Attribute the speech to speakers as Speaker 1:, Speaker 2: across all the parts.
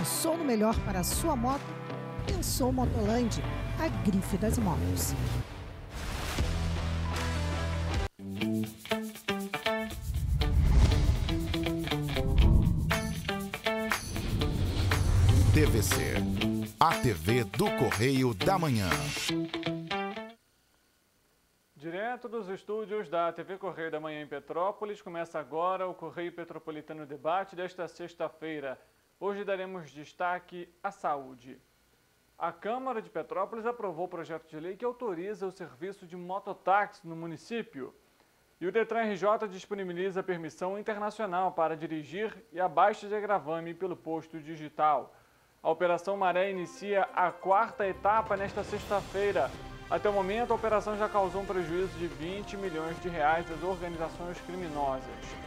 Speaker 1: Pensou no melhor para a sua moto? Pensou Motolândia, a grife das motos.
Speaker 2: TVC, a TV do Correio da Manhã.
Speaker 3: Direto dos estúdios da TV Correio da Manhã em Petrópolis, começa agora o Correio Petropolitano Debate desta sexta-feira. Hoje daremos destaque à saúde. A Câmara de Petrópolis aprovou o projeto de lei que autoriza o serviço de mototáxi no município. E o Detran RJ disponibiliza permissão internacional para dirigir e a baixa de gravame pelo posto digital. A Operação Maré inicia a quarta etapa nesta sexta-feira. Até o momento, a operação já causou um prejuízo de 20 milhões de reais às organizações criminosas.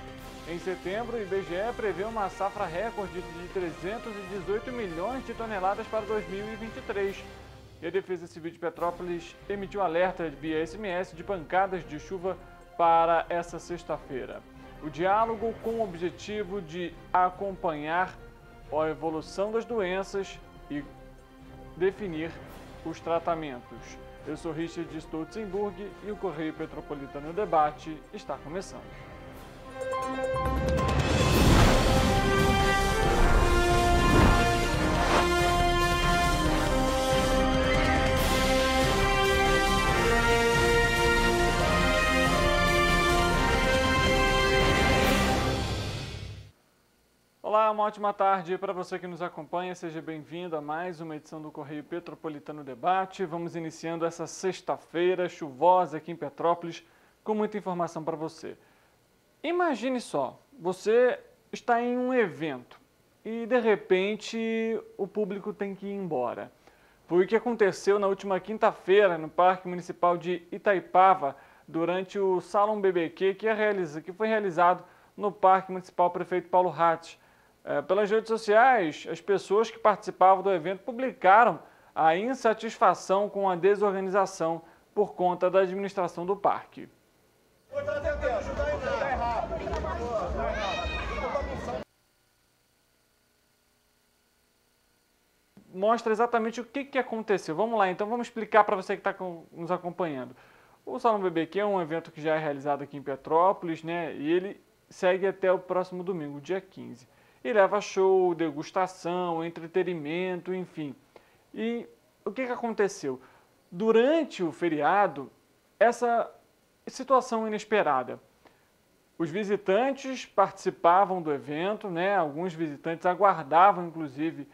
Speaker 3: Em setembro, o IBGE prevê uma safra recorde de 318 milhões de toneladas para 2023. E a Defesa Civil de Petrópolis emitiu alerta via SMS de pancadas de chuva para essa sexta-feira. O diálogo com o objetivo de acompanhar a evolução das doenças e definir os tratamentos. Eu sou Richard Stolzenburg e o Correio Petropolitano Debate está começando. Olá, uma ótima tarde para você que nos acompanha. Seja bem-vindo a mais uma edição do Correio Petropolitano Debate. Vamos iniciando essa sexta-feira chuvosa aqui em Petrópolis com muita informação para você. Imagine só, você está em um evento e de repente o público tem que ir embora. Foi o que aconteceu na última quinta-feira no Parque Municipal de Itaipava durante o Salão BBQ que foi realizado no Parque Municipal Prefeito Paulo Hatz. Pelas redes sociais, as pessoas que participavam do evento publicaram a insatisfação com a desorganização por conta da administração do parque. Mostra exatamente o que aconteceu. Vamos lá, então vamos explicar para você que está nos acompanhando. O Salão BBQ é um evento que já é realizado aqui em Petrópolis, né? E ele segue até o próximo domingo, dia 15. E leva show, degustação, entretenimento, enfim. E o que aconteceu? Durante o feriado, essa situação inesperada. Os visitantes participavam do evento, né? Alguns visitantes aguardavam, inclusive,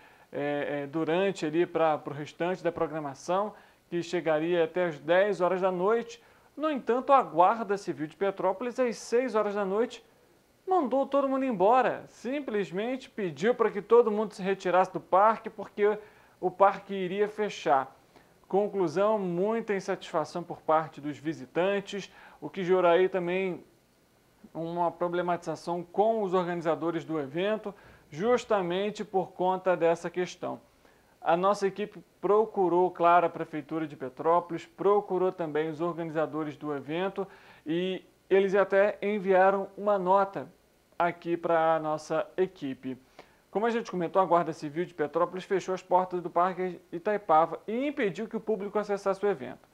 Speaker 3: durante ali para o restante da programação, que chegaria até as 10 horas da noite. No entanto, a Guarda Civil de Petrópolis, às 6 horas da noite, mandou todo mundo embora, simplesmente pediu para que todo mundo se retirasse do parque porque o parque iria fechar. Conclusão, muita insatisfação por parte dos visitantes, o que gerou aí também uma problematização com os organizadores do evento, justamente por conta dessa questão. A nossa equipe procurou, claro, a Prefeitura de Petrópolis, procurou também os organizadores do evento e eles até enviaram uma nota aqui para a nossa equipe. Como a gente comentou, a Guarda Civil de Petrópolis fechou as portas do Parque Itaipava e impediu que o público acessasse o evento.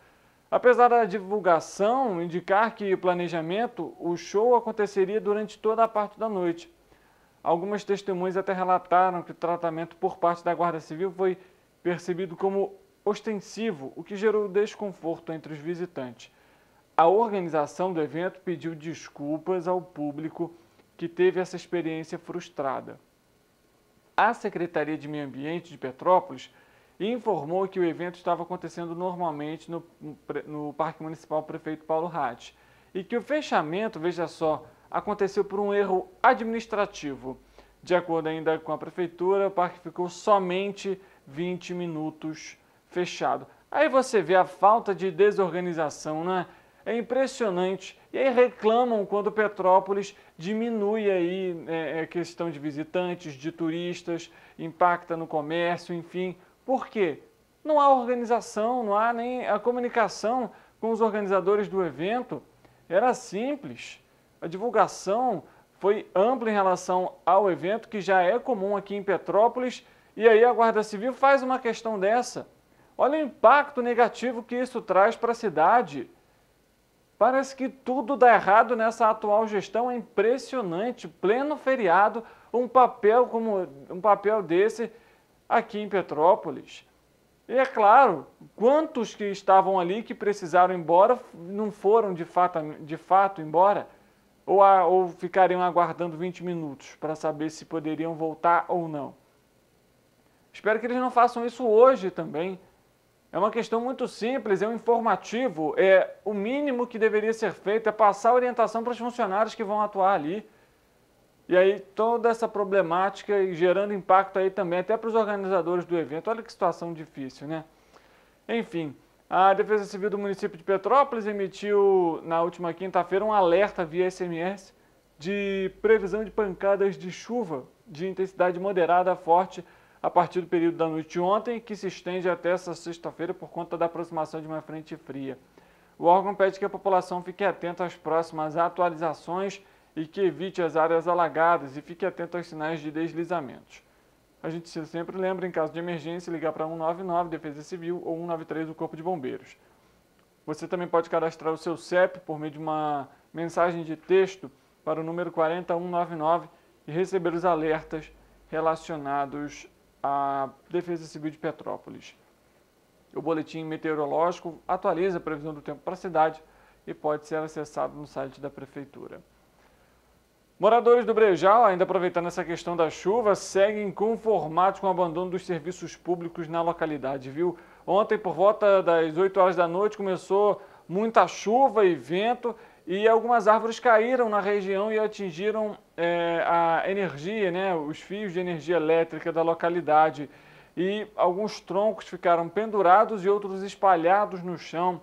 Speaker 3: Apesar da divulgação indicar que o planejamento, o show aconteceria durante toda a parte da noite. Algumas testemunhas até relataram que o tratamento por parte da Guarda Civil foi percebido como ostensivo, o que gerou desconforto entre os visitantes. A organização do evento pediu desculpas ao público que teve essa experiência frustrada. A Secretaria de Meio Ambiente de Petrópolis informou que o evento estava acontecendo normalmente no Parque Municipal Prefeito Paulo Hatz e que o fechamento, veja só, aconteceu por um erro administrativo. De acordo ainda com a Prefeitura, o parque ficou somente 20 minutos fechado. Aí você vê a falta de desorganização, né? É impressionante. E aí reclamam quando Petrópolis diminui aí a questão de visitantes, de turistas, impacta no comércio, enfim. Por quê? Não há organização, não há nem a comunicação com os organizadores do evento. Era simples. A divulgação foi ampla em relação ao evento, que já é comum aqui em Petrópolis, E aí a Guarda Civil faz uma questão dessa. Olha o impacto negativo que isso traz para a cidade. Parece que tudo dá errado nessa atual gestão, é impressionante. Pleno feriado, um papel desse aqui em Petrópolis. E é claro, quantos que estavam ali que precisaram ir embora não foram de fato embora? Ou ficariam aguardando 20 minutos para saber se poderiam voltar ou não? Espero que eles não façam isso hoje também. É uma questão muito simples, é um informativo, é o mínimo que deveria ser feito é passar orientação para os funcionários que vão atuar ali. E aí toda essa problemática e gerando impacto aí também até para os organizadores do evento. Olha que situação difícil, né? Enfim, a Defesa Civil do município de Petrópolis emitiu na última quinta-feira um alerta via SMS de previsão de pancadas de chuva de intensidade moderada a forte a partir do período da noite de ontem, que se estende até essa sexta-feira por conta da aproximação de uma frente fria. O órgão pede que a população fique atenta às próximas atualizações e que evite as áreas alagadas e fique atento aos sinais de deslizamentos. A gente sempre lembra, em caso de emergência, ligar para 199, Defesa Civil, ou 193 do Corpo de Bombeiros. Você também pode cadastrar o seu CEP por meio de uma mensagem de texto para o número 40199 e receber os alertas relacionados à Defesa Civil de Petrópolis. O boletim meteorológico atualiza a previsão do tempo para a cidade e pode ser acessado no site da Prefeitura. Moradores do Brejal, ainda aproveitando essa questão da chuva, seguem inconformados com o abandono dos serviços públicos na localidade, viu? Ontem, por volta das 8 horas da noite, começou muita chuva e vento e algumas árvores caíram na região e atingiram a energia, né, os fios de energia elétrica da localidade. E alguns troncos ficaram pendurados e outros espalhados no chão.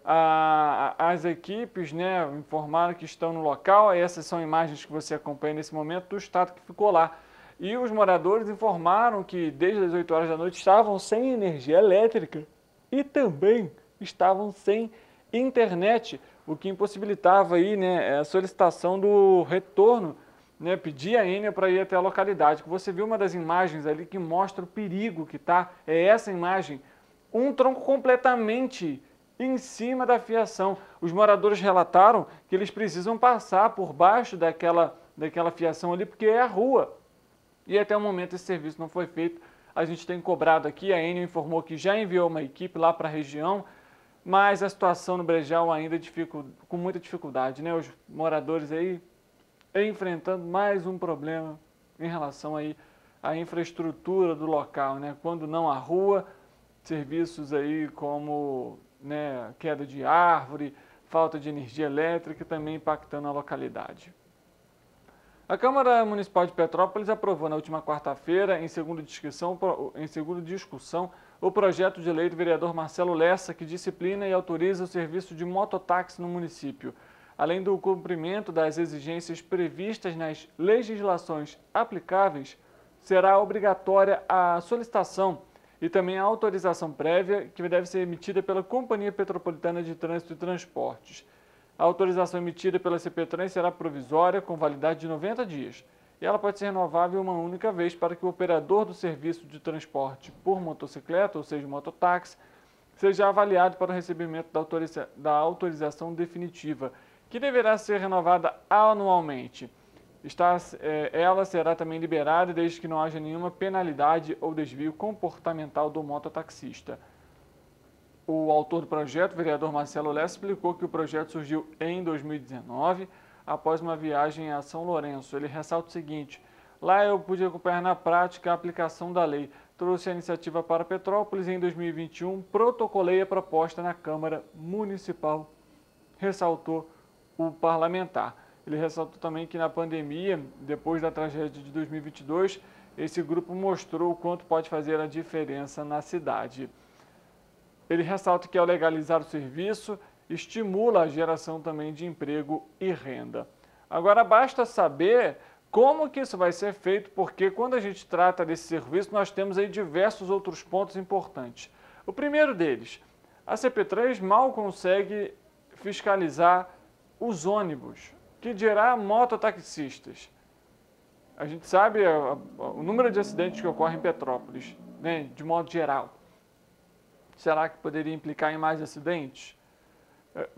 Speaker 3: As equipes, né, informaram que estão no local. Essas são imagens que você acompanha nesse momento do estado que ficou lá. E os moradores informaram que desde as 8 horas da noite estavam sem energia elétrica e também estavam sem internet, o que impossibilitava aí, né, a solicitação do retorno, né, pedir a Enel para ir até a localidade. Você viu uma das imagens ali que mostra o perigo que está, é essa imagem, um tronco completamente em cima da fiação. Os moradores relataram que eles precisam passar por baixo daquela fiação ali, porque é a rua. E até o momento esse serviço não foi feito. A gente tem cobrado aqui, a Enel informou que já enviou uma equipe lá para a região, mas a situação no Brejal ainda com muita dificuldade, né? Os moradores aí enfrentando mais um problema em relação aí à infraestrutura do local, né? Quando não a rua, serviços aí como, né, queda de árvore, falta de energia elétrica também impactando a localidade. A Câmara Municipal de Petrópolis aprovou na última quarta-feira, em segunda discussão, o projeto de lei do vereador Marcelo Lessa, que disciplina e autoriza o serviço de mototáxi no município. Além do cumprimento das exigências previstas nas legislações aplicáveis, será obrigatória a solicitação e também a autorização prévia, que deve ser emitida pela Companhia Petropolitana de Trânsito e Transportes. A autorização emitida pela CPTrans será provisória, com validade de 90 dias. E ela pode ser renovável uma única vez para que o operador do serviço de transporte por motocicleta, ou seja, mototáxi, seja avaliado para o recebimento da autorização definitiva, que deverá ser renovada anualmente. Ela será também liberada desde que não haja nenhuma penalidade ou desvio comportamental do mototaxista. O autor do projeto, o vereador Marcelo Lessa, explicou que o projeto surgiu em 2019, após uma viagem a São Lourenço. Ele ressalta o seguinte: lá eu pude acompanhar na prática a aplicação da lei. Trouxe a iniciativa para Petrópolis e em 2021 protocolei a proposta na Câmara Municipal, ressaltou o parlamentar. Ele ressaltou também que na pandemia, depois da tragédia de 2022, esse grupo mostrou o quanto pode fazer a diferença na cidade. Ele ressalta que ao legalizar o serviço, estimula a geração também de emprego e renda. Agora basta saber como que isso vai ser feito, porque quando a gente trata desse serviço, nós temos aí diversos outros pontos importantes. O primeiro deles, a CP3 mal consegue fiscalizar os ônibus, que dirá mototaxistas. A gente sabe o número de acidentes que ocorrem em Petrópolis, né, de modo geral. Será que poderia implicar em mais acidentes?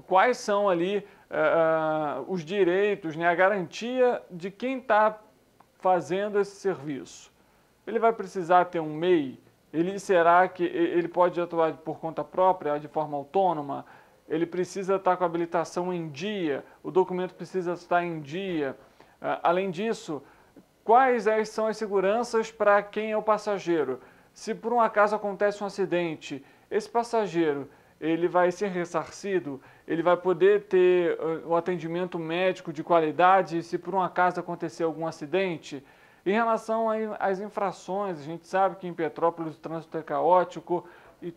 Speaker 3: Quais são ali os direitos, né, a garantia de quem está fazendo esse serviço? Ele vai precisar ter um MEI? Será que ele pode atuar por conta própria, de forma autônoma? Ele precisa estar com a habilitação em dia? O documento precisa estar em dia? Além disso, quais são as seguranças para quem é o passageiro? Se por um acaso acontece um acidente, esse passageiro ele vai ser ressarcido? Ele vai poder ter o atendimento médico de qualidade se por um acaso acontecer algum acidente? Em relação às infrações, a gente sabe que em Petrópolis o trânsito é caótico e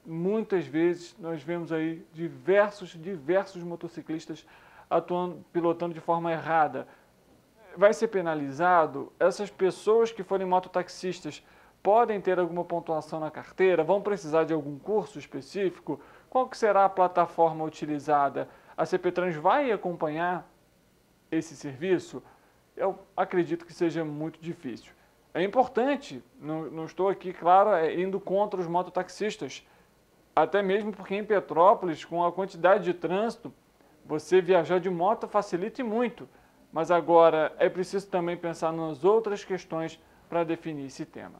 Speaker 3: muitas vezes nós vemos aí diversos motociclistas pilotando de forma errada. Vai ser penalizado? Essas pessoas que forem mototaxistas podem ter alguma pontuação na carteira? Vão precisar de algum curso específico? Qual que será a plataforma utilizada? A CPTrans vai acompanhar esse serviço? Eu acredito que seja muito difícil. É importante, não estou aqui, claro, indo contra os mototaxistas, até mesmo porque em Petrópolis, com a quantidade de trânsito, você viajar de moto facilita e muito, mas agora é preciso também pensar nas outras questões para definir esse tema.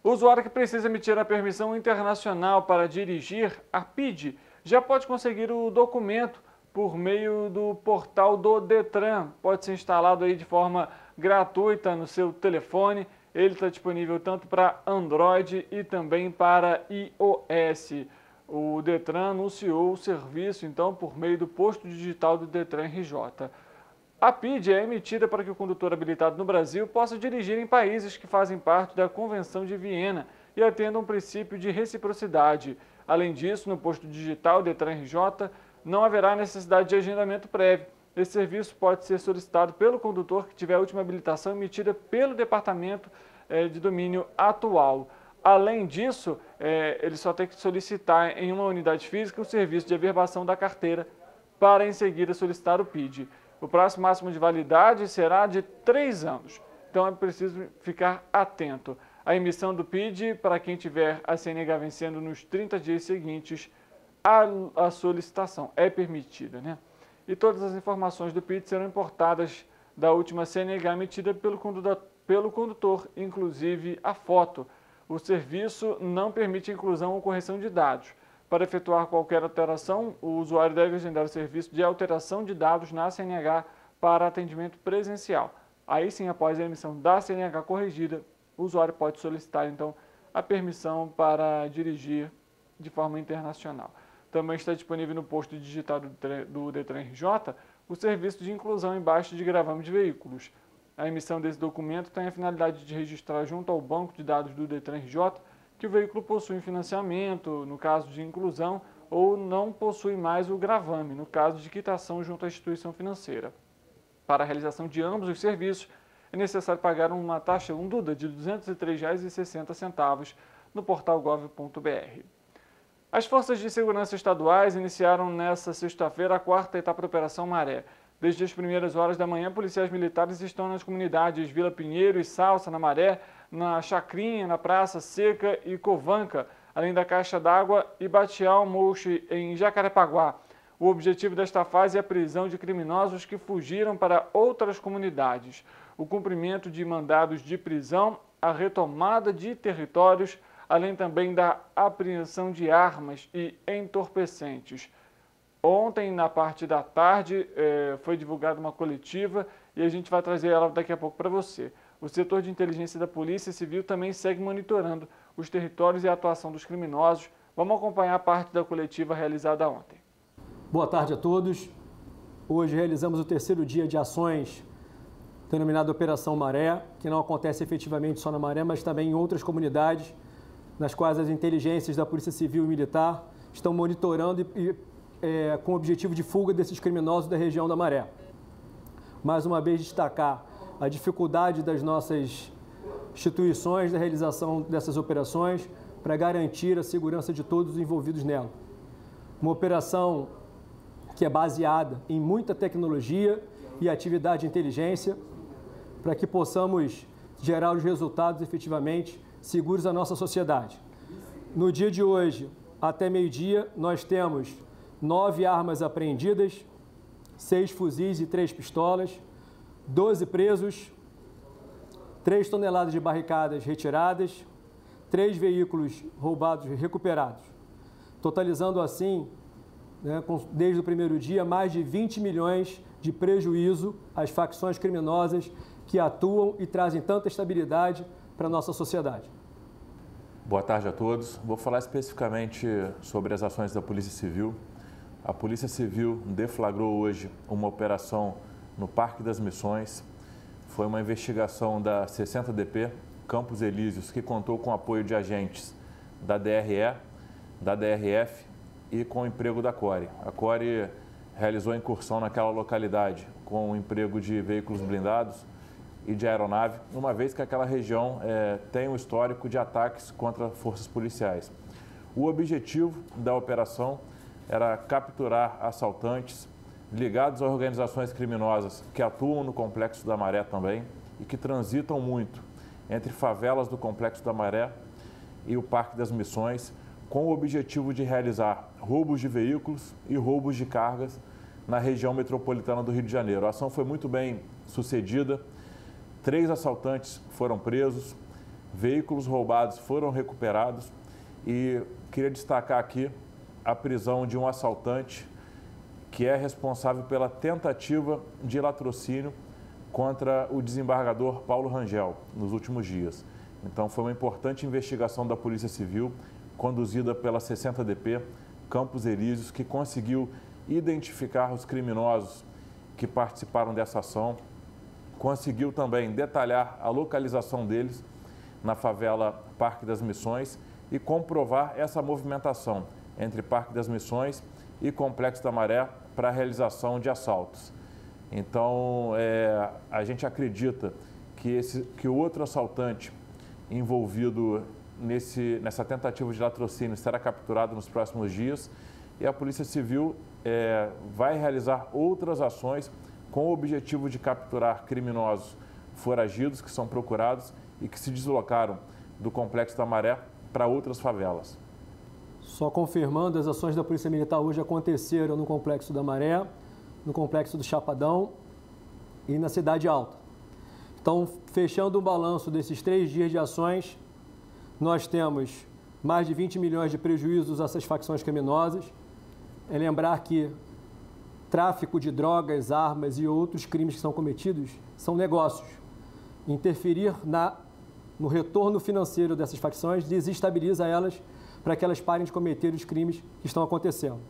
Speaker 3: O usuário que precisa emitir a permissão internacional para dirigir, a PID, já pode conseguir o documento por meio do portal do Detran. Pode ser instalado aí de forma gratuita no seu telefone. Ele está disponível tanto para Android e também para iOS. O Detran anunciou o serviço, então, por meio do posto digital do Detran RJ. A PID é emitida para que o condutor habilitado no Brasil possa dirigir em países que fazem parte da Convenção de Viena e atendam um princípio de reciprocidade. Além disso, no posto digital Detran RJ, não haverá necessidade de agendamento prévio. Esse serviço pode ser solicitado pelo condutor que tiver a última habilitação emitida pelo departamento de domínio atual. Além disso, ele só tem que solicitar em uma unidade física o serviço de averbação da carteira para em seguida solicitar o PID. O prazo máximo de validade será de 3 anos, então é preciso ficar atento. A emissão do PID, para quem tiver a CNH vencendo nos 30 dias seguintes, a solicitação é permitida, né? E todas as informações do PID serão importadas da última CNH emitida pelo condutor, inclusive a foto. O serviço não permite inclusão ou correção de dados. Para efetuar qualquer alteração, o usuário deve agendar o serviço de alteração de dados na CNH para atendimento presencial. Aí sim, após a emissão da CNH corrigida, o usuário pode solicitar, então, a permissão para dirigir de forma internacional. Também está disponível no posto digital do Detran RJ o serviço de inclusão em baixa de gravame de veículos. A emissão desse documento tem a finalidade de registrar junto ao banco de dados do Detran RJ que o veículo possui financiamento, no caso de inclusão, ou não possui mais o gravame, no caso de quitação junto à instituição financeira. Para a realização de ambos os serviços, é necessário pagar uma taxa UNDUDA de R$ 203,60 no portal gov.br. As forças de segurança estaduais iniciaram nesta sexta-feira a 4ª etapa da Operação Maré. Desde as primeiras horas da manhã, policiais militares estão nas comunidades Vila Pinheiro e Salsa, na Maré, na Chacrinha, na Praça Seca e Covanca, além da Caixa d'Água e Batial Moche, em Jacarepaguá. O objetivo desta fase é a prisão de criminosos que fugiram para outras comunidades, o cumprimento de mandados de prisão, a retomada de territórios, além também da apreensão de armas e entorpecentes. Ontem, na parte da tarde, foi divulgada uma coletiva e a gente vai trazer ela daqui a pouco para você. O setor de inteligência da Polícia Civil também segue monitorando os territórios e a atuação dos criminosos. Vamos acompanhar a parte da coletiva realizada ontem.
Speaker 4: Boa tarde a todos. Hoje realizamos o 3º dia de ações denominada Operação Maré, que não acontece efetivamente só na Maré, mas também em outras comunidades, nas quais as inteligências da Polícia Civil e Militar estão monitorando com o objetivo de fuga desses criminosos da região da Maré. Mais uma vez destacar a dificuldade das nossas instituições na realização dessas operações para garantir a segurança de todos os envolvidos nela. Uma operação que é baseada em muita tecnologia e atividade de inteligência, para que possamos gerar os resultados efetivamente seguros à nossa sociedade. No dia de hoje, até meio-dia, nós temos 9 armas apreendidas, 6 fuzis e 3 pistolas, 12 presos, 3 toneladas de barricadas retiradas, 3 veículos roubados e recuperados, totalizando assim, desde o primeiro dia, mais de 20 milhões de prejuízo às facções criminosas que atuam e trazem tanta estabilidade para a nossa sociedade.
Speaker 5: Boa tarde a todos. Vou falar especificamente sobre as ações da Polícia Civil. A Polícia Civil deflagrou hoje uma operação no Parque das Missões. Foi uma investigação da 60DP, Campos Elíseos, que contou com o apoio de agentes da DRE, da DRF e com o emprego da CORE. A CORE realizou a incursão naquela localidade com o emprego de veículos blindados e de aeronave, uma vez que aquela região tem um histórico de ataques contra forças policiais. O objetivo da operação era capturar assaltantes ligados a organizações criminosas que atuam no Complexo da Maré também e que transitam muito entre favelas do Complexo da Maré e o Parque das Missões, com o objetivo de realizar roubos de veículos e roubos de cargas na região metropolitana do Rio de Janeiro. A ação foi muito bem sucedida, 3 assaltantes foram presos, veículos roubados foram recuperados e queria destacar aqui a prisão de um assaltante que é responsável pela tentativa de latrocínio contra o desembargador Paulo Rangel nos últimos dias. Então foi uma importante investigação da Polícia Civil, conduzida pela 60DP, Campos Elíseos, que conseguiu identificar os criminosos que participaram dessa ação, conseguiu também detalhar a localização deles na favela Parque das Missões e comprovar essa movimentação entre Parque das Missões e Complexo da Maré para a realização de assaltos. Então, a gente acredita que o outro assaltante envolvido nessa tentativa de latrocínio será capturado nos próximos dias e a Polícia Civil vai realizar outras ações com o objetivo de capturar criminosos foragidos que são procurados e que se deslocaram do Complexo da Maré para outras favelas.
Speaker 4: Só confirmando, as ações da Polícia Militar hoje aconteceram no Complexo da Maré, no Complexo do Chapadão e na Cidade Alta. Então, fechando o balanço desses 3 dias de ações, nós temos mais de 20 milhões de prejuízos a essas facções criminosas. É lembrar que tráfico de drogas, armas e outros crimes que são cometidos são negócios. Interferir no retorno financeiro dessas facções desestabiliza elas para que elas parem de cometer os crimes que estão acontecendo.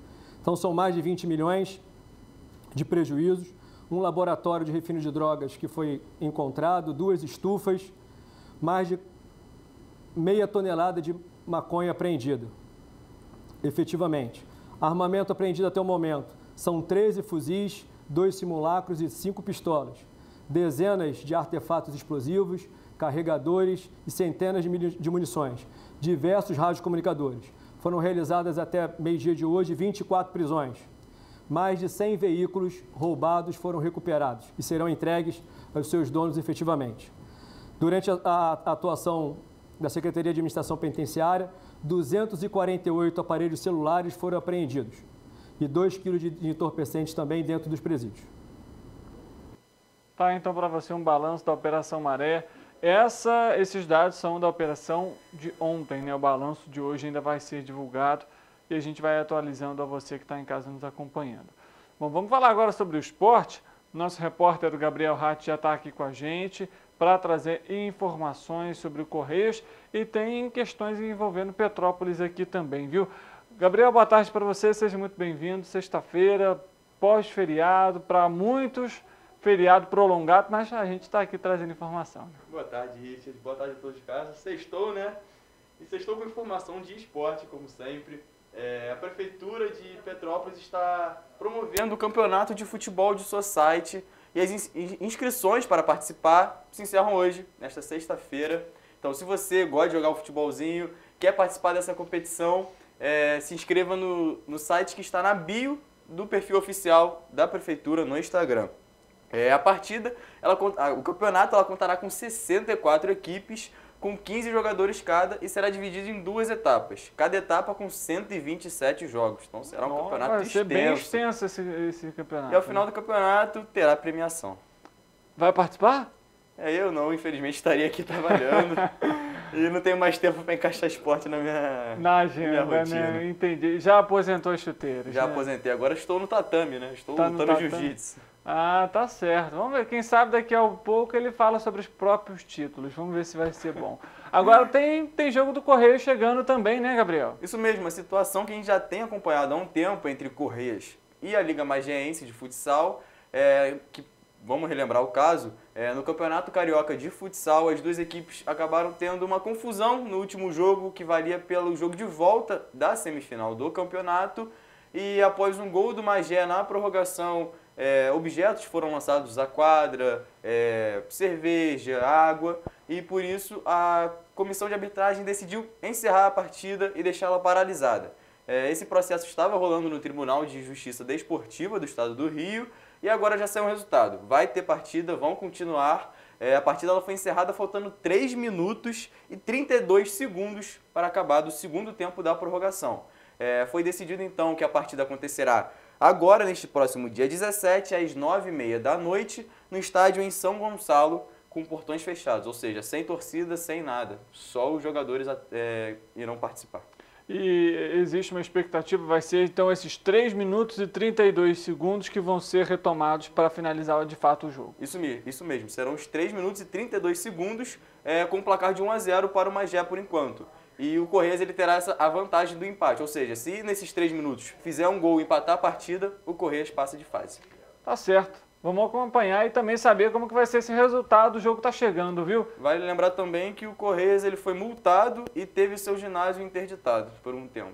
Speaker 4: Então, são mais de 20 milhões de prejuízos, um laboratório de refino de drogas que foi encontrado, 2 estufas, mais de meia tonelada de maconha apreendida, efetivamente. Armamento apreendido até o momento são 13 fuzis, 2 simulacros e 5 pistolas, dezenas de artefatos explosivos, carregadores e centenas de munições, diversos radiocomunicadores. Foram realizadas até meio-dia de hoje 24 prisões. Mais de 100 veículos roubados foram recuperados e serão entregues aos seus donos efetivamente. Durante a atuação da Secretaria de Administração Penitenciária, 248 aparelhos celulares foram apreendidos e 2 quilos de entorpecentes também dentro dos presídios.
Speaker 3: Tá, então para você um balanço da Operação Maré. Esses dados são da operação de ontem, né? O balanço de hoje ainda vai ser divulgado e a gente vai atualizando a você que está em casa nos acompanhando. Bom, vamos falar agora sobre o esporte. Nosso repórter Gabriel Ratti já está aqui com a gente para trazer informações sobre o Correios e tem questões envolvendo Petrópolis aqui também, viu? Gabriel, boa tarde para você, seja muito bem-vindo. Sexta-feira, pós-feriado, para muitos, feriado prolongado, mas a gente está aqui trazendo informação.
Speaker 6: Boa tarde, Richard. Boa tarde a todos de casa. Sextou, né? E sextou com informação de esporte, como sempre. A Prefeitura de Petrópolis está promovendo o campeonato de futebol de society e as inscrições para participar se encerram hoje, nesta sexta-feira. Então, se você gosta de jogar um futebolzinho, quer participar dessa competição, se inscreva no site que está na bio do perfil oficial da Prefeitura no Instagram. A partida, o campeonato ela contará com 64 equipes, com 15 jogadores cada, e será dividido em 2 etapas. Cada etapa com 127 jogos. Então será um campeonato
Speaker 3: vai ser
Speaker 6: extenso.
Speaker 3: bem extenso esse campeonato.
Speaker 6: E ao final do campeonato terá premiação.
Speaker 3: Vai participar?
Speaker 6: Eu não, infelizmente estaria aqui trabalhando. E não tenho mais tempo para encaixar esporte na minha
Speaker 3: agenda,
Speaker 6: rotina.
Speaker 3: Né? Entendi. Já aposentou as chuteiras?
Speaker 6: Já
Speaker 3: né?
Speaker 6: aposentei. Agora estou no tatame, né? Estou lutando jiu-jitsu.
Speaker 3: Ah, tá certo. Vamos ver. Quem sabe daqui a pouco ele fala sobre os próprios títulos. Vamos ver se vai ser bom. Agora tem jogo do Correio chegando também, né, Gabriel?
Speaker 6: Isso mesmo. A situação que a gente já tem acompanhado há um tempo entre Correias e a Liga Magiense de futsal, que vamos relembrar o caso, no Campeonato Carioca de Futsal, as duas equipes acabaram tendo uma confusão no último jogo, que valia pelo jogo de volta da semifinal do campeonato, e após um gol do Magé na prorrogação, objetos foram lançados à quadra, cerveja, água, e por isso a comissão de arbitragem decidiu encerrar a partida e deixá-la paralisada. Esse processo estava rolando no Tribunal de Justiça Desportiva do Estado do Rio, e agora já saiu um resultado. Vai ter partida, vão continuar. A partida ela foi encerrada faltando 3 minutos e 32 segundos para acabar do segundo tempo da prorrogação. Foi decidido então que a partida acontecerá agora, neste próximo dia 17, às 9h30 da noite, no estádio em São Gonçalo, com portões fechados, ou seja, sem torcida, sem nada. Só os jogadores irão participar.
Speaker 3: E existe uma expectativa, vai ser então esses 3 minutos e 32 segundos que vão ser retomados para finalizar de fato o jogo.
Speaker 6: Isso mesmo, serão os 3 minutos e 32 segundos com um placar de 1-0 para o Magé por enquanto. E o Correias ele terá a vantagem do empate, ou seja, se nesses 3 minutos fizer um gol e empatar a partida, o Correias passa de fase.
Speaker 3: Tá certo. Vamos acompanhar e também saber como que vai ser esse resultado. O jogo tá chegando, viu?
Speaker 6: Vale lembrar também que o Correias ele foi multado e teve seu ginásio interditado por um tempo.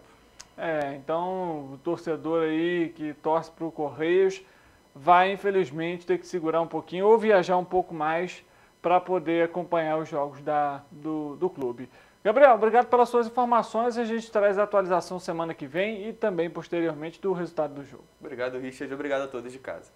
Speaker 3: Então o torcedor aí que torce para o Correios vai infelizmente ter que segurar um pouquinho ou viajar um pouco mais para poder acompanhar os jogos do clube. Gabriel, obrigado pelas suas informações. A gente traz a atualização semana que vem e também posteriormente do resultado do jogo.
Speaker 6: Obrigado, Richard. Obrigado a todos de casa.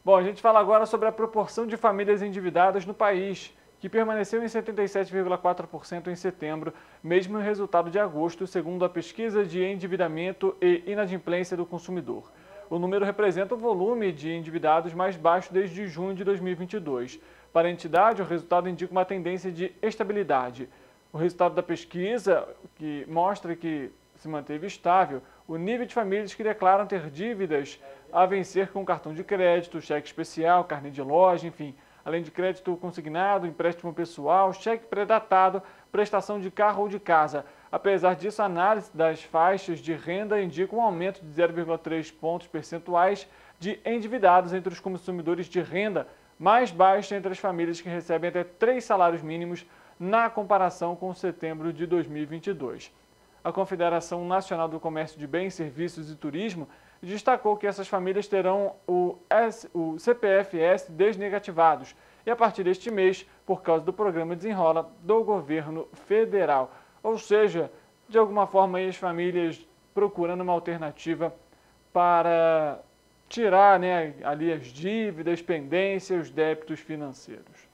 Speaker 3: Bom, a gente fala agora sobre a proporção de famílias endividadas no país, que permaneceu em 77,4% em setembro, mesmo no resultado de agosto, segundo a pesquisa de endividamento e inadimplência do consumidor. O número representa o volume de endividados mais baixo desde junho de 2022. Para a entidade, o resultado indica uma tendência de estabilidade. O resultado da pesquisa, que mostra que se manteve estável, o nível de famílias que declaram ter dívidas a vencer com cartão de crédito, cheque especial, carnê de loja, enfim, além de crédito consignado, empréstimo pessoal, cheque pré-datado, prestação de carro ou de casa. Apesar disso, a análise das faixas de renda indica um aumento de 0,3 pontos percentuais de endividados entre os consumidores de renda mais baixa entre as famílias que recebem até 3 salários mínimos na comparação com setembro de 2022. A Confederação Nacional do Comércio de Bens, Serviços e Turismo destacou que essas famílias terão o CPF-S desnegativados e a partir deste mês, por causa do programa Desenrola do governo federal. Ou seja, de alguma forma aí as famílias procurando uma alternativa para tirar ali as dívidas, pendências, os débitos financeiros.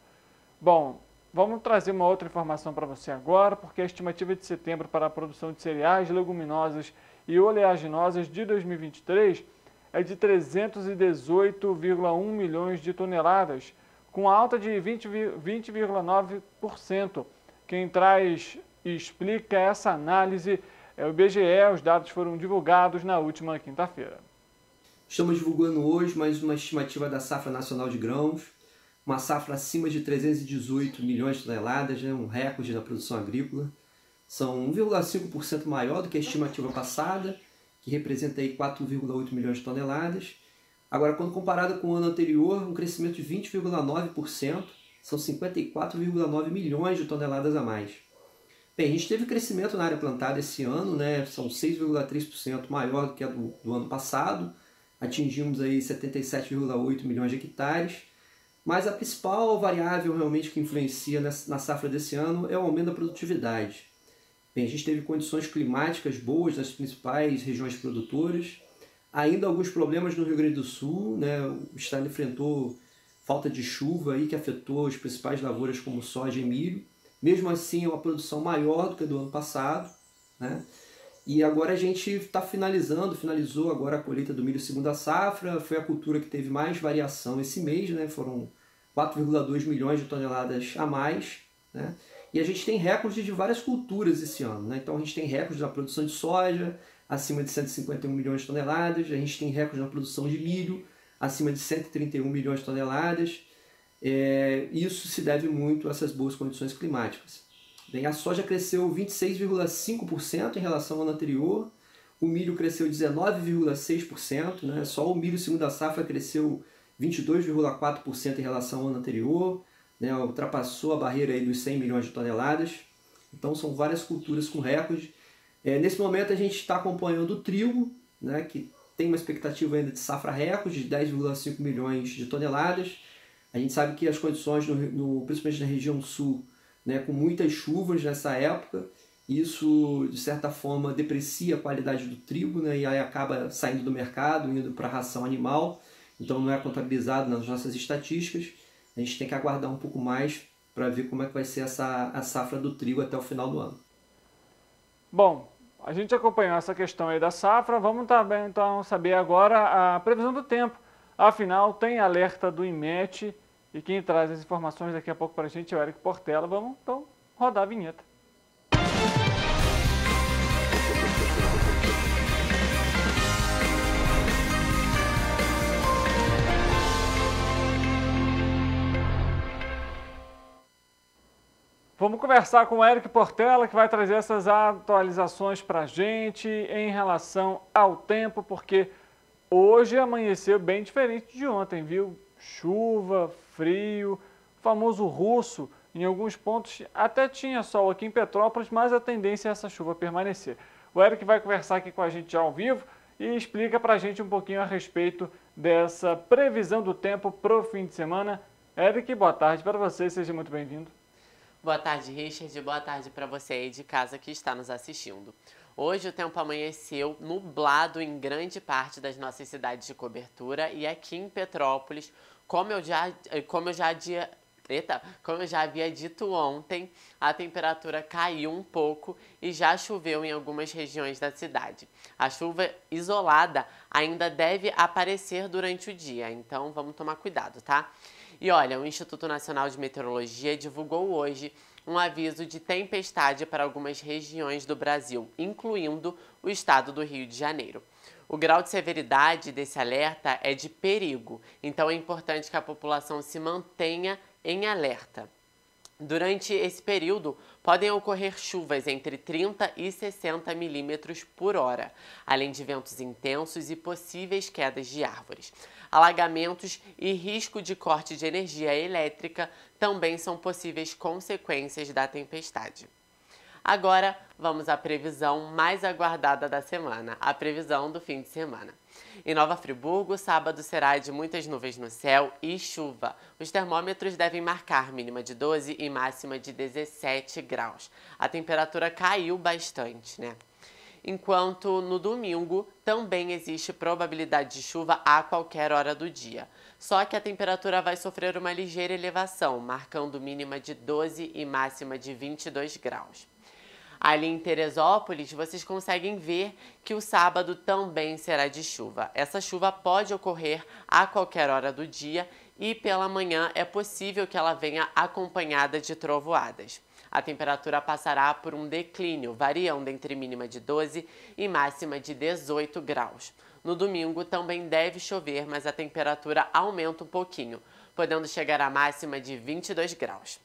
Speaker 3: Bom, vamos trazer uma outra informação para você agora, porque a estimativa de setembro para a produção de cereais, leguminosas e oleaginosas de 2023 é de 318,1 milhões de toneladas, com alta de 20,9%. Quem traz e explica essa análise é o IBGE, os dados foram divulgados na última quinta-feira.
Speaker 7: Estamos divulgando hoje mais uma estimativa da safra nacional de grãos, uma safra acima de 318 milhões de toneladas, um recorde na produção agrícola. São 1,5% maior do que a estimativa passada, que representa aí 4,8 milhões de toneladas. Agora, quando comparado com o ano anterior, um crescimento de 20,9%, são 54,9 milhões de toneladas a mais. Bem, a gente teve crescimento na área plantada esse ano, são 6,3% maior do que a do ano passado, atingimos aí 77,8 milhões de hectares, mas a principal variável realmente que influencia na safra desse ano é o aumento da produtividade. Bem, a gente teve condições climáticas boas nas principais regiões produtoras, ainda alguns problemas no Rio Grande do Sul, o estado enfrentou falta de chuva aí que afetou as principais lavouras como soja e milho. Mesmo assim, é uma produção maior do que a do ano passado, né? E agora a gente está finalizou agora a colheita do milho segunda safra, foi a cultura que teve mais variação esse mês, né? Foram 4,2 milhões de toneladas a mais, né? E a gente tem recorde de várias culturas esse ano, né? Então a gente tem recorde na produção de soja, acima de 151 milhões de toneladas, a gente tem recorde na produção de milho, acima de 131 milhões de toneladas. Isso se deve muito a essas boas condições climáticas. Bem, a soja cresceu 26,5% em relação ao ano anterior, o milho cresceu 19,6%, né? Só o milho segunda safra cresceu 22,4% em relação ao ano anterior, né? Ultrapassou a barreira aí dos 100 milhões de toneladas. Então são várias culturas com recorde. Nesse momento a gente está acompanhando o trigo, né? Que tem uma expectativa ainda de safra recorde de 10,5 milhões de toneladas. A gente sabe que as condições, principalmente na região sul, né, com muitas chuvas nessa época, isso de certa forma deprecia a qualidade do trigo, né, e aí acaba saindo do mercado, indo para a ração animal, então não é contabilizado nas nossas estatísticas. A gente tem que aguardar um pouco mais para ver como é que vai ser a safra do trigo até o final do ano.
Speaker 3: Bom, a gente acompanhou essa questão aí da safra, vamos também então saber agora a previsão do tempo. Afinal, tem alerta do IMET. E quem traz as informações daqui a pouco para a gente é o Eric Portela. Vamos então rodar a vinheta. Vamos conversar com o Eric Portela, que vai trazer essas atualizações para a gente em relação ao tempo, porque hoje amanheceu bem diferente de ontem, viu? Chuva, frio, famoso russo, em alguns pontos até tinha sol aqui em Petrópolis, mas a tendência é essa chuva permanecer. O Eric vai conversar aqui com a gente já ao vivo e explica para a gente um pouquinho a respeito dessa previsão do tempo para o fim de semana. Eric, boa tarde para você, seja muito bem-vindo.
Speaker 8: Boa tarde, Richard, boa tarde para você aí de casa que está nos assistindo. Hoje o tempo amanheceu nublado em grande parte das nossas cidades de cobertura e aqui em Petrópolis, como eu já havia dito ontem, a temperatura caiu um pouco e já choveu em algumas regiões da cidade. A chuva isolada ainda deve aparecer durante o dia, então vamos tomar cuidado, tá? E olha, o Instituto Nacional de Meteorologia divulgou hoje um aviso de tempestade para algumas regiões do Brasil, incluindo o estado do Rio de Janeiro. O grau de severidade desse alerta é de perigo, então é importante que a população se mantenha em alerta. Durante esse período, podem ocorrer chuvas entre 30 e 60 milímetros por hora, além de ventos intensos e possíveis quedas de árvores. Alagamentos e risco de corte de energia elétrica também são possíveis consequências da tempestade. Agora, vamos à previsão mais aguardada da semana, a previsão do fim de semana. Em Nova Friburgo, sábado será de muitas nuvens no céu e chuva. Os termômetros devem marcar mínima de 12 e máxima de 17 graus. A temperatura caiu bastante, né? Enquanto no domingo também existe probabilidade de chuva a qualquer hora do dia. Só que a temperatura vai sofrer uma ligeira elevação, marcando mínima de 12 e máxima de 22 graus. Ali em Teresópolis, vocês conseguem ver que o sábado também será de chuva. Essa chuva pode ocorrer a qualquer hora do dia e pela manhã é possível que ela venha acompanhada de trovoadas. A temperatura passará por um declínio, variando entre mínima de 12 e máxima de 18 graus. No domingo também deve chover, mas a temperatura aumenta um pouquinho, podendo chegar à máxima de 22 graus.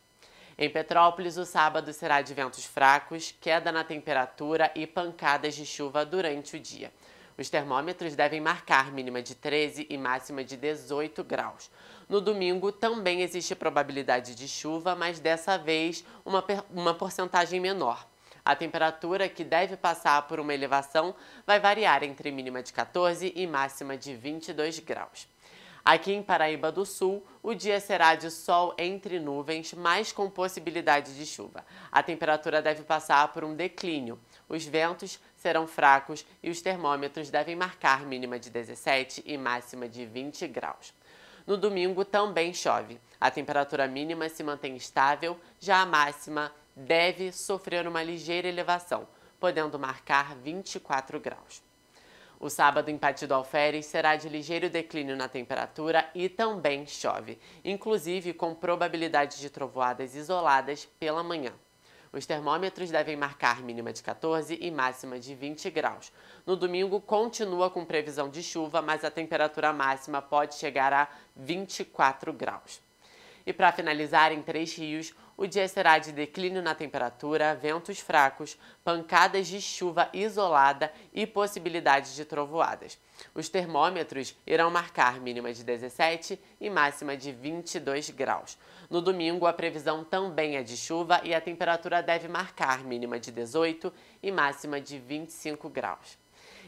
Speaker 8: Em Petrópolis, o sábado será de ventos fracos, queda na temperatura e pancadas de chuva durante o dia. Os termômetros devem marcar mínima de 13 e máxima de 18 graus. No domingo também existe probabilidade de chuva, mas dessa vez uma porcentagem menor. A temperatura, que deve passar por uma elevação, vai variar entre mínima de 14 e máxima de 22 graus. Aqui em Paraíba do Sul, o dia será de sol entre nuvens, mas com possibilidade de chuva. A temperatura deve passar por um declínio. Os ventos serão fracos e os termômetros devem marcar mínima de 17 e máxima de 20 graus. No domingo também chove. A temperatura mínima se mantém estável, já a máxima deve sofrer uma ligeira elevação, podendo marcar 24 graus. O sábado em Pati do Alferes será de ligeiro declínio na temperatura e também chove, inclusive com probabilidade de trovoadas isoladas pela manhã. Os termômetros devem marcar mínima de 14 e máxima de 20 graus. No domingo continua com previsão de chuva, mas a temperatura máxima pode chegar a 24 graus. E para finalizar, em Três Rios, o dia será de declínio na temperatura, ventos fracos, pancadas de chuva isolada e possibilidade de trovoadas. Os termômetros irão marcar mínima de 17 e máxima de 22 graus. No domingo, a previsão também é de chuva e a temperatura deve marcar mínima de 18 e máxima de 25 graus.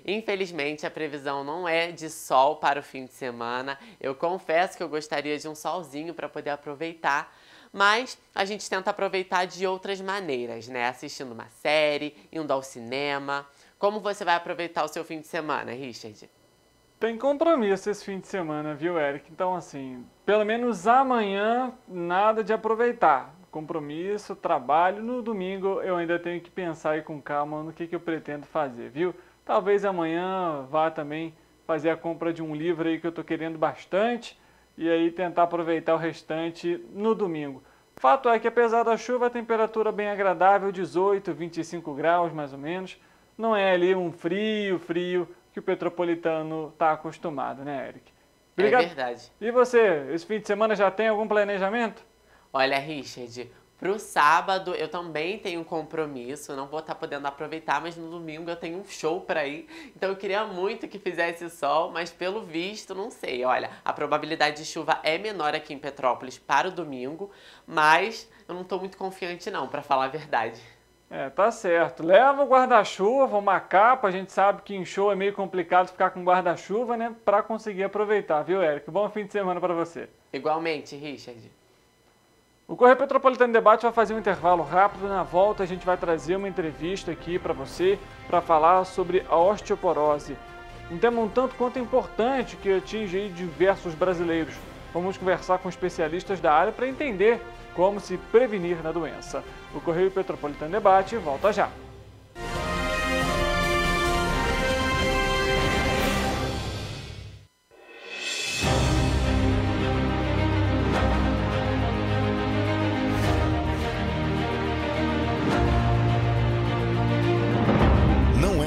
Speaker 8: Infelizmente, a previsão não é de sol para o fim de semana. Eu confesso que eu gostaria de um solzinho para poder aproveitar, mas a gente tenta aproveitar de outras maneiras, né? Assistindo uma série, indo ao cinema. Como você vai aproveitar o seu fim de semana, Richard?
Speaker 3: Tem compromisso esse fim de semana, viu, Eric? Então, assim, pelo menos amanhã, nada de aproveitar. Compromisso, trabalho. No domingo, eu ainda tenho que pensar aí com calma no que eu pretendo fazer, viu? Talvez amanhã vá também fazer a compra de um livro aí que eu estou querendo bastante e aí tentar aproveitar o restante no domingo. Fato é que apesar da chuva, a temperatura bem agradável, 18, 25 graus mais ou menos. Não é ali um frio que o petropolitano está acostumado, né, Eric? Obrigado.
Speaker 8: É verdade.
Speaker 3: E você, esse fim de semana já tem algum planejamento?
Speaker 8: Olha, Richard, pro sábado eu também tenho um compromisso, não vou estar podendo aproveitar, mas no domingo eu tenho um show para ir. Então eu queria muito que fizesse sol, mas pelo visto, não sei. Olha, a probabilidade de chuva é menor aqui em Petrópolis para o domingo, mas eu não estou muito confiante não, para falar a verdade.
Speaker 3: Tá certo. Leva o guarda-chuva, uma capa, a gente sabe que em show é meio complicado ficar com guarda-chuva, né, para conseguir aproveitar, viu, Eric? Bom fim de semana para você.
Speaker 8: Igualmente, Richard.
Speaker 3: O Correio Petropolitano Debate vai fazer um intervalo rápido. Na volta a gente vai trazer uma entrevista aqui para você para falar sobre a osteoporose. Um tema um tanto quanto importante que atinge aí diversos brasileiros. Vamos conversar com especialistas da área para entender como se prevenir da doença. O Correio Petropolitano Debate volta já.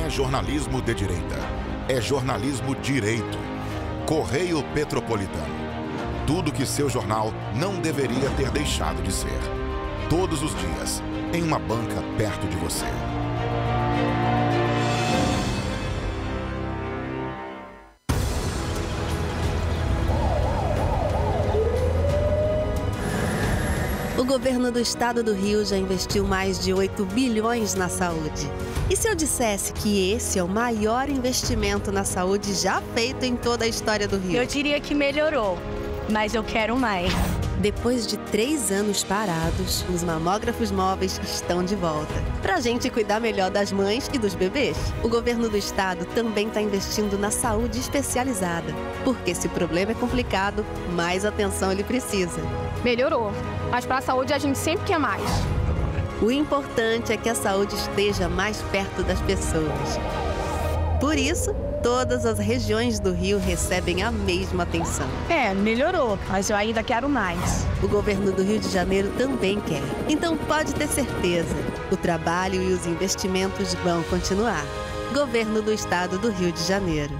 Speaker 2: Jornalismo de direita. É jornalismo direito. Correio Petropolitano. Tudo que seu jornal não deveria ter deixado de ser. Todos os dias, em uma banca perto de você.
Speaker 9: O governo do estado do Rio já investiu mais de 8 bilhões na saúde. E se eu dissesse que esse é o maior investimento na saúde já feito em toda a história do Rio?
Speaker 10: Eu diria que melhorou, mas eu quero mais.
Speaker 9: Depois de 3 anos parados, os mamógrafos móveis estão de volta. Pra gente cuidar melhor das mães e dos bebês. O governo do estado também está investindo na saúde especializada. Porque se o problema é complicado, mais atenção ele precisa.
Speaker 10: Melhorou, mas para a saúde a gente sempre quer mais.
Speaker 9: O importante é que a saúde esteja mais perto das pessoas. Por isso, todas as regiões do Rio recebem a mesma atenção.
Speaker 10: Melhorou, mas eu ainda quero mais.
Speaker 9: O governo do Rio de Janeiro também quer. Então pode ter certeza, o trabalho e os investimentos vão continuar. Governo do Estado do Rio de Janeiro.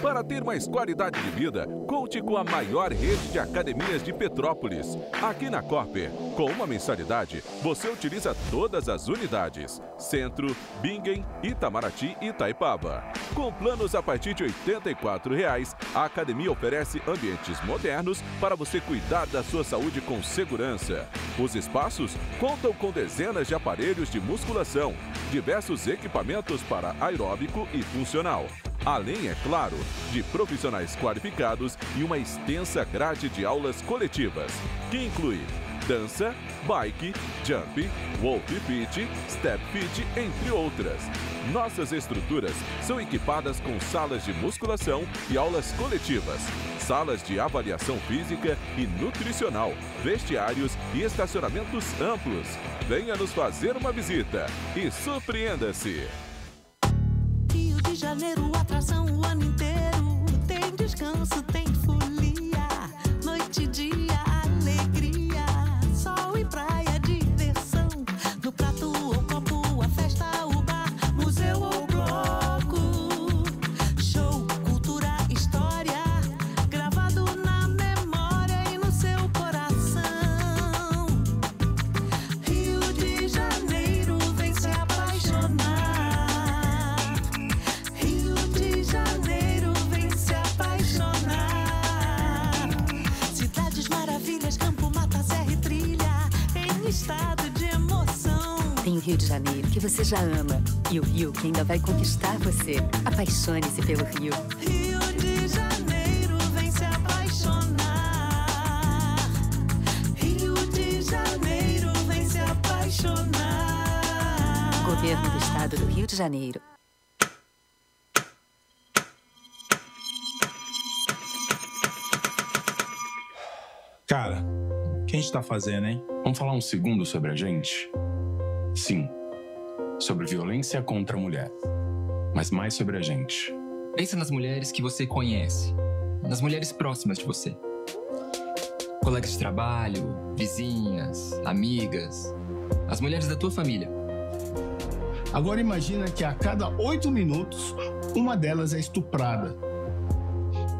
Speaker 11: Para ter mais qualidade de vida, conte com a maior rede de academias de Petrópolis. Aqui na Corper, com uma mensalidade, você utiliza todas as unidades. Centro, Bingen, Itamaraty e Itaipava. Com planos a partir de R$ 84,00, a academia oferece ambientes modernos para você cuidar da sua saúde com segurança. Os espaços contam com dezenas de aparelhos de musculação, diversos equipamentos para aeróbico e funcional. Além, é claro, de profissionais qualificados e uma extensa grade de aulas coletivas, que inclui dança, bike, jump, walk fit, step fit, entre outras. Nossas estruturas são equipadas com salas de musculação e aulas coletivas, salas de avaliação física e nutricional, vestiários e estacionamentos amplos. Venha nos fazer uma visita e surpreenda-se!
Speaker 12: Rio de Janeiro, atração o ano inteiro. Tem descanso, tem folia, noite e dia, alegria, sol e praia, diversão. No prato ou copo, a festa, o bar, museu ou bloco. Show, cultura, história, gravado na memória e no seu coração. Rio de Janeiro, vem se apaixonar. Rio de Janeiro, vem se apaixonar. Cidades maravilhas, campo, mata, serra e trilha, em estado de emoção.
Speaker 13: Tem o Rio de Janeiro, que você já ama, e o Rio, que ainda vai conquistar você. Apaixone-se pelo Rio.
Speaker 12: Rio de Janeiro, vem se apaixonar. Rio de Janeiro, vem se apaixonar.
Speaker 13: Governo do Estado do Rio de Janeiro.
Speaker 14: Cara, o que a gente tá fazendo, hein? Vamos falar um segundo sobre a gente? Sim, sobre violência contra a mulher, mas mais sobre a gente.
Speaker 15: Pensa nas mulheres que você conhece, nas mulheres próximas de você. Colegas de trabalho, vizinhas, amigas, as mulheres da tua família.
Speaker 16: Agora imagina que a cada 8 minutos, uma delas é estuprada.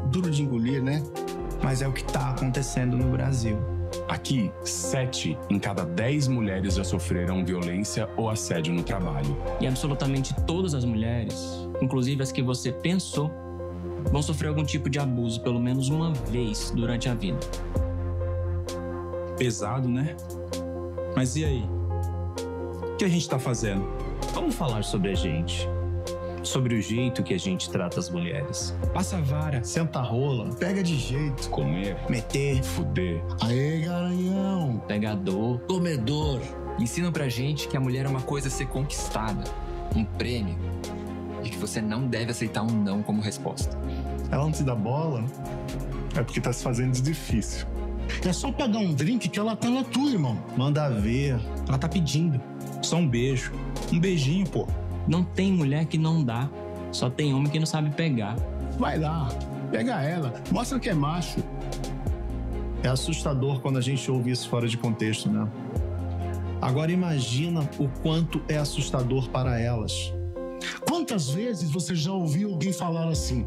Speaker 16: Duro de engolir, né?
Speaker 14: Mas é o que tá acontecendo no Brasil. Aqui, 7 em cada 10 mulheres já sofreram violência ou assédio no trabalho.
Speaker 17: E absolutamente todas as mulheres, inclusive as que você pensou, vão sofrer algum tipo de abuso pelo menos uma vez durante a vida.
Speaker 14: Pesado, né? Mas e aí? O que a gente tá fazendo?
Speaker 18: Vamos falar sobre a gente. Sobre o jeito que a gente trata as mulheres.
Speaker 16: Passa a vara, senta a rola, pega de jeito.
Speaker 14: Comer,
Speaker 16: meter,
Speaker 14: fuder.
Speaker 16: Aê, garanhão.
Speaker 15: Pegador, comedor. Ensinam pra gente que a mulher é uma coisa a ser conquistada, um prêmio, e que você não deve aceitar um não como resposta.
Speaker 16: Ela não te dá bola, é porque tá se fazendo de difícil. É só pagar um drink que ela tá na tua, irmão. Manda ver.
Speaker 14: Ela tá pedindo. Só um beijo. Um beijinho, pô.
Speaker 17: Não tem mulher que não dá, só tem homem que não sabe pegar.
Speaker 16: Vai lá, pega ela, mostra que é macho. É assustador quando a gente ouve isso fora de contexto, né? Agora imagina o quanto é assustador para elas. Quantas vezes você já ouviu alguém falar assim?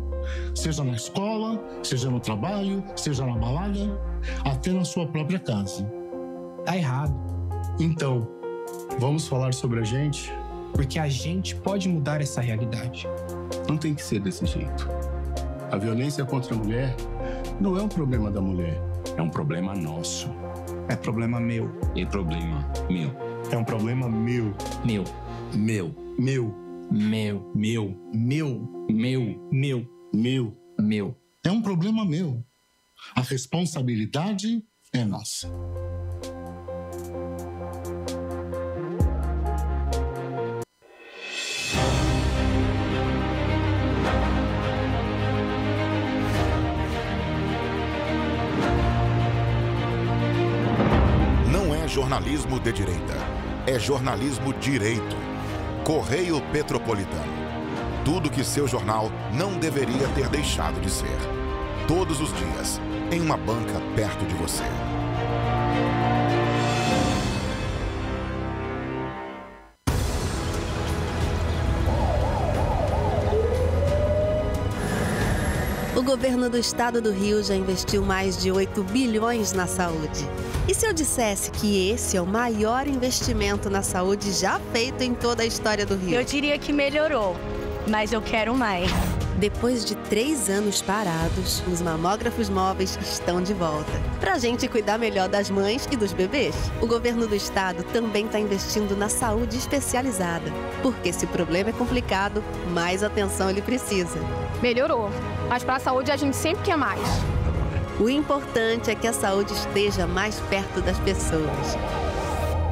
Speaker 16: Seja na escola, seja no trabalho, seja na balada, até na sua própria casa.
Speaker 19: Tá errado.
Speaker 16: Então, vamos falar sobre a gente?
Speaker 19: Porque a gente pode mudar essa realidade.
Speaker 16: Não tem que ser desse jeito. A violência contra a mulher não é um problema da mulher.
Speaker 14: É um problema nosso.
Speaker 19: É problema meu.
Speaker 14: É problema meu.
Speaker 16: É um problema meu.
Speaker 17: Meu.
Speaker 14: Meu.
Speaker 16: Meu.
Speaker 17: Meu.
Speaker 16: Meu. Meu.
Speaker 17: Meu.
Speaker 16: Meu. Meu.
Speaker 17: Meu.
Speaker 16: É um problema meu. A responsabilidade é nossa.
Speaker 2: Jornalismo de direita. É jornalismo direito. Correio Petropolitano. Tudo que seu jornal não deveria ter deixado de ser. Todos os dias, em uma banca perto de você.
Speaker 9: O governo do estado do Rio já investiu mais de 8 bilhões na saúde. E se eu dissesse que esse é o maior investimento na saúde já feito em toda a história do Rio?
Speaker 10: Eu diria que melhorou, mas eu quero mais.
Speaker 9: Depois de 3 anos parados, os mamógrafos móveis estão de volta. Pra gente cuidar melhor das mães e dos bebês. O governo do estado também está investindo na saúde especializada. Porque se o problema é complicado, mais atenção ele precisa.
Speaker 10: Melhorou, mas para a saúde a gente sempre quer mais.
Speaker 9: O importante é que a saúde esteja mais perto das pessoas.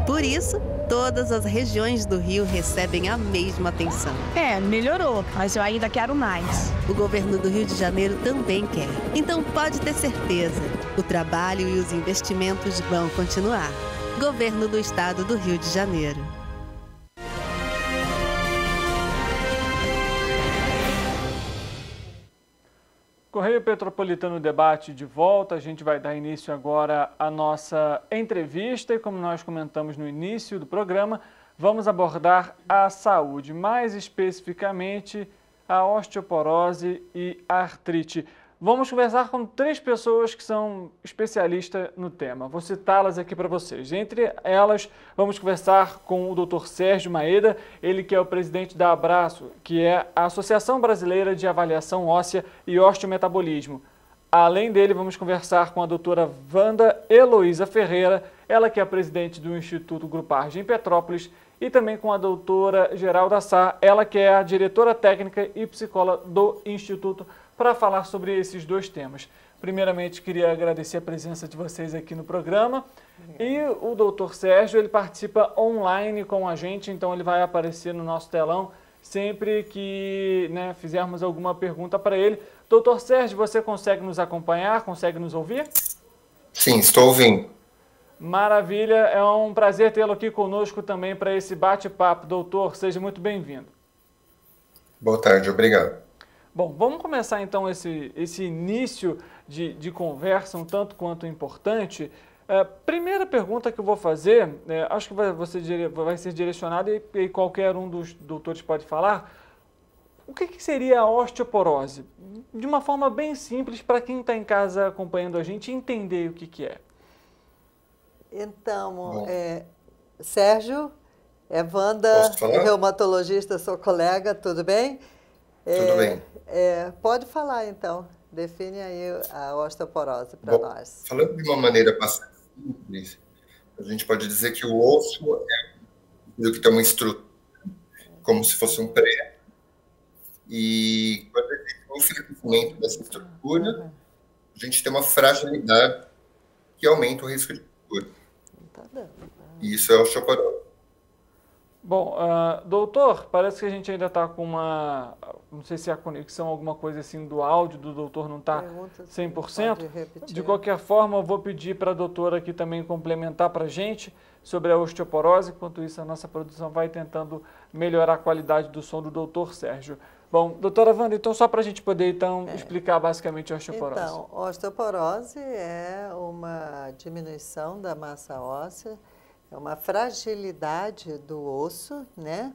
Speaker 9: Por isso, todas as regiões do Rio recebem a mesma atenção.
Speaker 10: Melhorou, mas eu ainda quero mais.
Speaker 9: O governo do Rio de Janeiro também quer. Então pode ter certeza, o trabalho e os investimentos vão continuar. Governo do Estado do Rio de Janeiro.
Speaker 3: Correio Petropolitano Debate de volta. A gente vai dar início agora à nossa entrevista e, como nós comentamos no início do programa, vamos abordar a saúde, mais especificamente a osteoporose e a artrite. Vamos conversar com 3 pessoas que são especialistas no tema. Vou citá-las aqui para vocês. Entre elas, vamos conversar com o Dr. Sérgio Maeda, ele que é o presidente da Abraço, que é a Associação Brasileira de Avaliação Óssea e Osteometabolismo. Além dele, vamos conversar com a doutora Wanda Heloísa Ferreira, ela que é a presidente do Instituto Gruparge em Petrópolis, e também com a doutora Geralda Sá, ela que é a diretora técnica e psicóloga do Instituto, para falar sobre esses 2 temas. Primeiramente, queria agradecer a presença de vocês aqui no programa. E o doutor Sérgio, ele participa online com a gente, então ele vai aparecer no nosso telão sempre que fizermos alguma pergunta para ele. Doutor Sérgio, você consegue nos acompanhar? Consegue nos ouvir?
Speaker 20: Sim, estou ouvindo.
Speaker 3: Maravilha, é um prazer tê-lo aqui conosco também para esse bate-papo. Doutor, seja muito bem-vindo.
Speaker 20: Boa tarde, obrigado.
Speaker 3: Bom, vamos começar então esse início de conversa um tanto quanto importante. Primeira pergunta que eu vou fazer, acho que vai ser direcionada e qualquer um dos doutores pode falar. O que seria a osteoporose? De uma forma bem simples, para quem está em casa acompanhando a gente entender o que é.
Speaker 21: Então, Sérgio, Wanda, reumatologista, sou colega, tudo bem?
Speaker 20: Tudo bem.
Speaker 21: Pode falar, então. Define aí a osteoporose para nós.
Speaker 20: Falando de uma maneira bastante simples, a gente pode dizer que o osso é que tem uma estrutura, como se fosse um pré. E quando existe um enfraquecimento dessa estrutura, a gente tem uma fragilidade que aumenta o risco de fractura. E isso é a osteoporose.
Speaker 3: Bom, doutor, parece que a gente ainda está com uma... Não sei se a conexão, alguma coisa assim do áudio do doutor não está 100%. De qualquer forma, eu vou pedir para a doutora aqui também complementar para a gente sobre a osteoporose. Enquanto isso, a nossa produção vai tentando melhorar a qualidade do som do doutor Sérgio. Bom, doutora Wanda, então só para a gente poder explicar basicamente a osteoporose.
Speaker 21: Então, osteoporose é uma diminuição da massa óssea, é uma fragilidade do osso, né?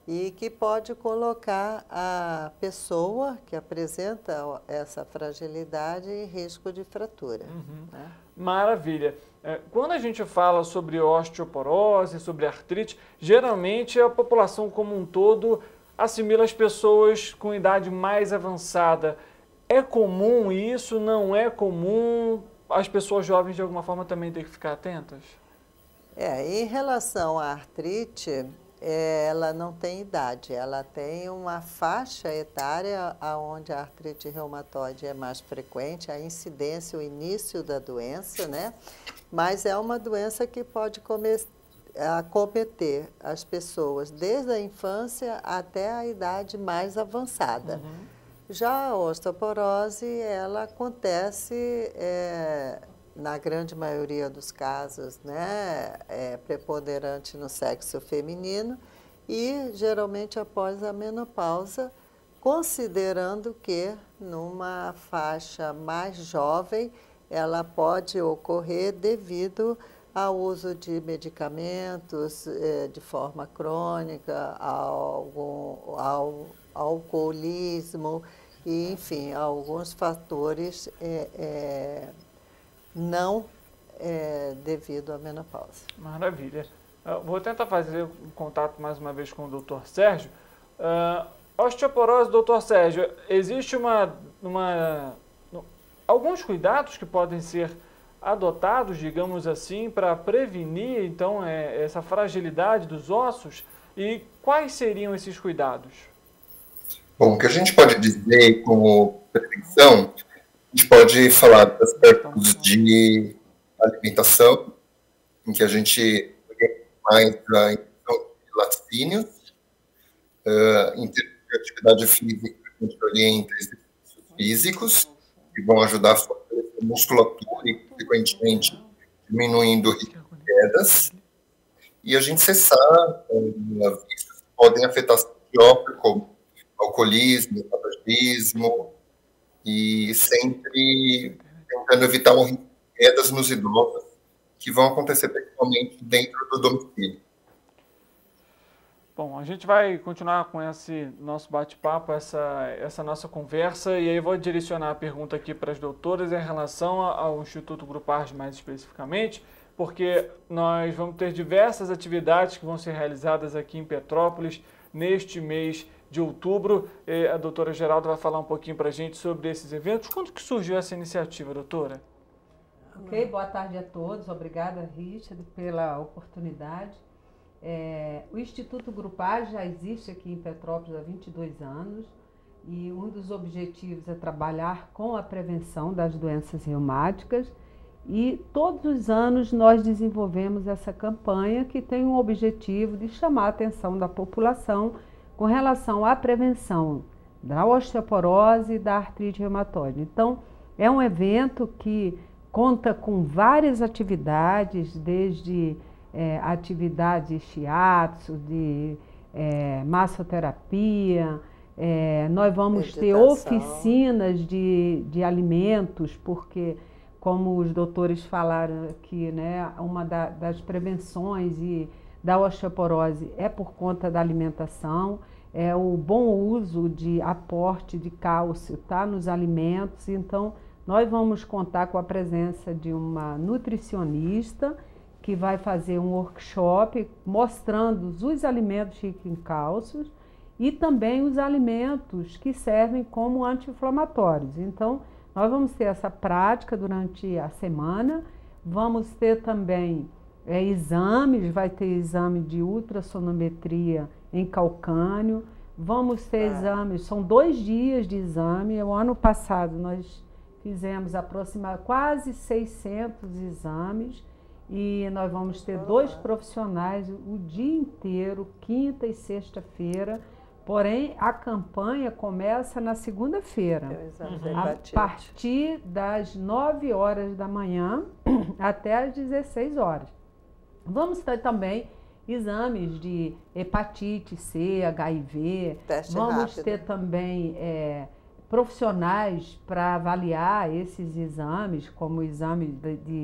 Speaker 21: E que pode colocar a pessoa que apresenta essa fragilidade em risco de fratura. Né?
Speaker 3: Maravilha. Quando a gente fala sobre osteoporose, sobre artrite, geralmente a população como um todo assimila as pessoas com idade mais avançada. É comum isso? Não é comum? As pessoas jovens de alguma forma também têm que ficar atentas?
Speaker 21: Em relação à artrite, ela não tem idade, ela tem uma faixa etária onde a artrite reumatoide é mais frequente, a incidência, o início da doença, né? Mas é uma doença que pode acometer as pessoas desde a infância até a idade mais avançada. Já a osteoporose, ela acontece... na grande maioria dos casos, né, é preponderante no sexo feminino e geralmente após a menopausa, considerando que numa faixa mais jovem ela pode ocorrer devido ao uso de medicamentos de forma crônica, ao alcoolismo e, enfim, alguns fatores não devido à menopausa.
Speaker 3: Maravilha. Vou tentar fazer um contato mais uma vez com o doutor Sérgio. Osteoporose, doutor Sérgio, existe alguns cuidados que podem ser adotados, digamos assim, para prevenir, então, essa fragilidade dos ossos? E quais seriam esses cuidados?
Speaker 20: Bom, o que a gente pode dizer como prevenção, a gente pode falar dos aspectos de alimentação, em que a gente mais a indução de laticínios, em termos de atividade física, a gente orienta exercícios físicos, que vão ajudar a fortalecer a musculatura e, consequentemente, diminuindo o risco de quedas. E a gente cessar vícios que podem afetar a saúde própria, como alcoolismo, tabagismo, e sempre tentando evitar um risco de quedas nos idosos, que vão acontecer principalmente dentro do domicílio.
Speaker 3: Bom, a gente vai continuar com esse nosso bate-papo, essa nossa conversa, e aí eu vou direcionar a pergunta aqui para as doutoras em relação ao Instituto Grupo Arge mais especificamente, porque nós vamos ter diversas atividades que vão ser realizadas aqui em Petrópolis neste mês de outubro. A doutora Geralda vai falar um pouquinho para a gente sobre esses eventos. Quando que surgiu essa iniciativa, doutora?
Speaker 1: Ok, boa tarde a todos. Obrigada, Richard, pela oportunidade. O Instituto Grupo Arge já existe aqui em Petrópolis há 22 anos e um dos objetivos é trabalhar com a prevenção das doenças reumáticas, e todos os anos nós desenvolvemos essa campanha que tem um objetivo de chamar a atenção da população com relação à prevenção da osteoporose e da artrite reumatoide. Então, é um evento que conta com várias atividades, desde atividades de shiatsu, de massoterapia, nós vamos ter oficinas de alimentos, porque, como os doutores falaram aqui, né, uma das prevenções da osteoporose é por conta da alimentação, o bom uso de aporte de cálcio nos alimentos. Então, nós vamos contar com a presença de uma nutricionista que vai fazer um workshop mostrando os alimentos ricos em cálcios e também os alimentos que servem como anti-inflamatórios. Então, nós vamos ter essa prática durante a semana, vamos ter também exames, vai ter exame de ultrassonometria em calcânio, vamos ter exames, são 2 dias de exame. O ano passado nós fizemos aproximadamente quase 600 exames e nós vamos ter 2 profissionais o dia inteiro, quinta e sexta-feira. Porém, a campanha começa na segunda-feira, a partir das 9 horas da manhã até as 16 horas. Vamos ter também exames de hepatite C, HIV, vamos ter também profissionais para avaliar esses exames, como o exame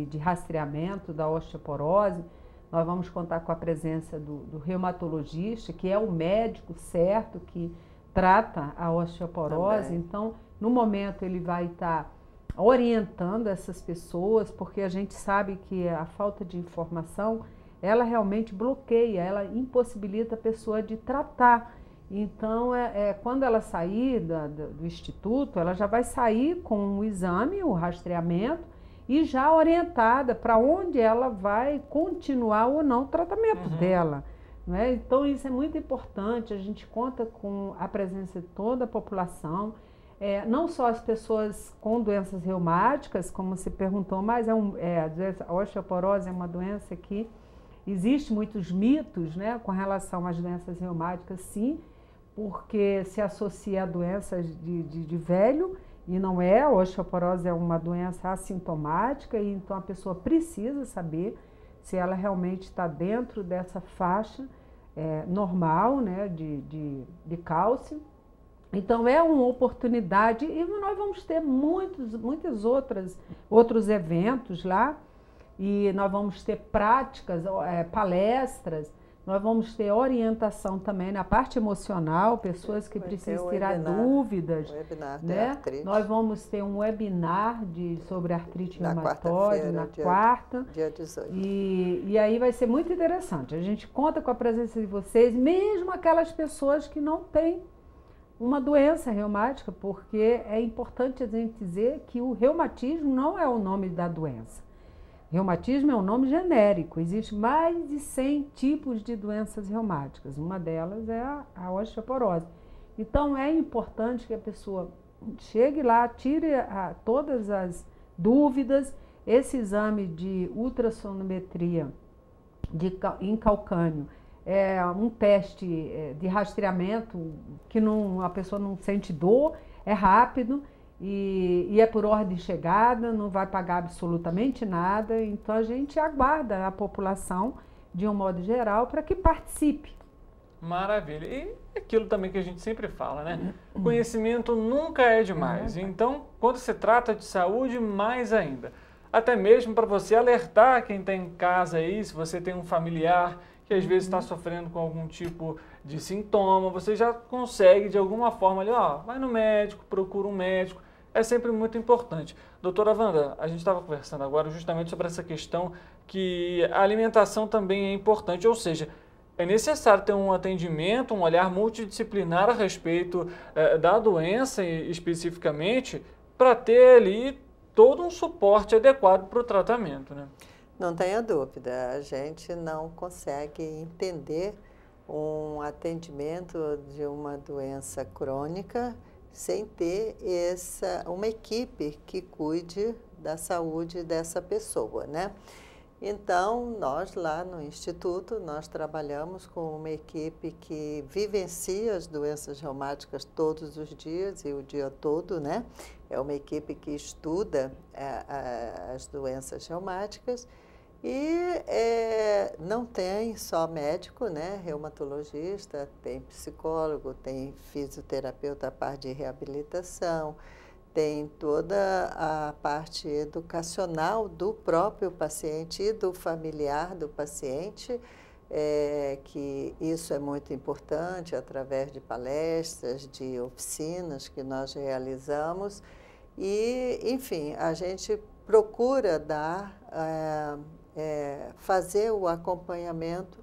Speaker 1: de rastreamento da osteoporose. Nós vamos contar com a presença do reumatologista, que é o médico certo que trata a osteoporose. Também. Então, no momento, ele vai estar orientando essas pessoas, porque a gente sabe que a falta de informação, ela realmente bloqueia, ela impossibilita a pessoa de tratar. Então, quando ela sair do instituto, ela já vai sair com o exame, o rastreamento, e já orientada para onde ela vai continuar ou não o tratamento dela. Né? Então, isso é muito importante. A gente conta com a presença de toda a população, não só as pessoas com doenças reumáticas, como se perguntou, mas a osteoporose é uma doença que existe muitos mitos, né, com relação às doenças reumáticas, sim, porque se associa a doenças de velho, e não é. A osteoporose é uma doença assintomática, e então a pessoa precisa saber se ela realmente está dentro dessa faixa normal, né, de cálcio. Então é uma oportunidade, e nós vamos ter muitos outros eventos lá, e nós vamos ter práticas, palestras. Nós vamos ter orientação também na parte emocional, pessoas que precisam tirar dúvidas. Né? Nós vamos ter um webinar sobre artrite reumatoide na quarta.
Speaker 21: Dia 18.
Speaker 1: E aí vai ser muito interessante. A gente conta com a presença de vocês, mesmo aquelas pessoas que não têm uma doença reumática, porque é importante a gente dizer que o reumatismo não é o nome da doença. Reumatismo é um nome genérico, existe mais de 100 tipos de doenças reumáticas, uma delas é a osteoporose. Então é importante que a pessoa chegue lá, tire todas as dúvidas. Esse exame de ultrassonometria em calcânio é um teste de rastreamento que a pessoa não sente dor, é rápido e é por ordem de chegada, não vai pagar absolutamente nada. Então a gente aguarda a população, de um modo geral, para que participe.
Speaker 3: Maravilha. E aquilo também que a gente sempre fala, né? Conhecimento nunca é demais. Então, quando se trata de saúde, mais ainda. Até mesmo para você alertar quem está em casa aí, se você tem um familiar que às vezes está sofrendo com algum tipo de sintoma, você já consegue de alguma forma ali, ó, vai no médico, procura um médico. É sempre muito importante. Doutora Wanda, a gente estava conversando agora justamente sobre essa questão que a alimentação também é importante, ou seja, é necessário ter um atendimento, um olhar multidisciplinar a respeito da doença especificamente, para ter ali todo um suporte adequado para o tratamento, né?
Speaker 21: Não tenha dúvida, a gente não consegue entender um atendimento de uma doença crônica sem ter uma equipe que cuide da saúde dessa pessoa, né? Então, nós lá no Instituto, nós trabalhamos com uma equipe que vivencia as doenças reumáticas todos os dias e o dia todo, né? É uma equipe que estuda as doenças reumáticas e não tem só médico, né? Reumatologista, tem psicólogo, tem fisioterapeuta, a parte de reabilitação, tem toda a parte educacional do próprio paciente e do familiar do paciente, que isso é muito importante através de palestras, de oficinas que nós realizamos e, enfim, a gente procura fazer o acompanhamento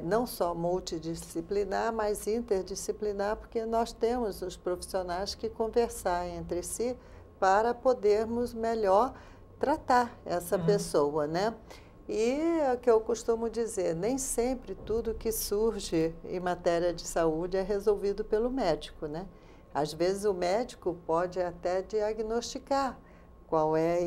Speaker 21: não só multidisciplinar, mas interdisciplinar, porque nós temos os profissionais que conversar entre si para podermos melhor tratar essa pessoa, né? E é o que eu costumo dizer, nem sempre tudo que surge em matéria de saúde é resolvido pelo médico, né? Às vezes o médico pode até diagnosticar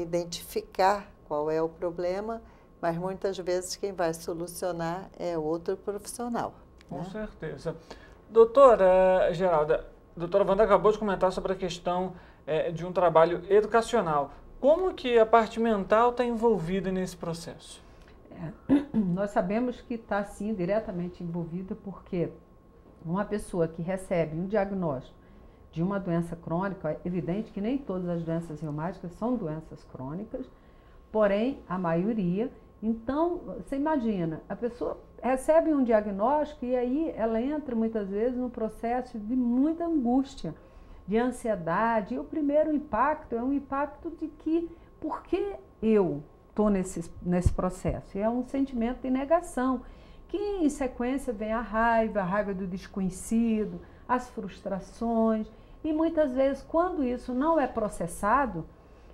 Speaker 21: identificar qual é o problema, mas muitas vezes quem vai solucionar é outro profissional.
Speaker 3: Com certeza. Doutora Geralda, a doutora Wanda acabou de comentar sobre a questão de um trabalho educacional. Como que a parte mental está envolvida nesse processo?
Speaker 1: Nós sabemos que está, sim, diretamente envolvida, porque uma pessoa que recebe um diagnóstico de uma doença crônica, é evidente que nem todas as doenças reumáticas são doenças crônicas, porém, a maioria. Então, você imagina, a pessoa recebe um diagnóstico e aí ela entra muitas vezes no processo de muita angústia, de ansiedade. E o primeiro impacto é um impacto de que, por que eu estou nesse processo? E é um sentimento de negação, que em sequência vem a raiva do desconhecido, as frustrações. E muitas vezes, quando isso não é processado,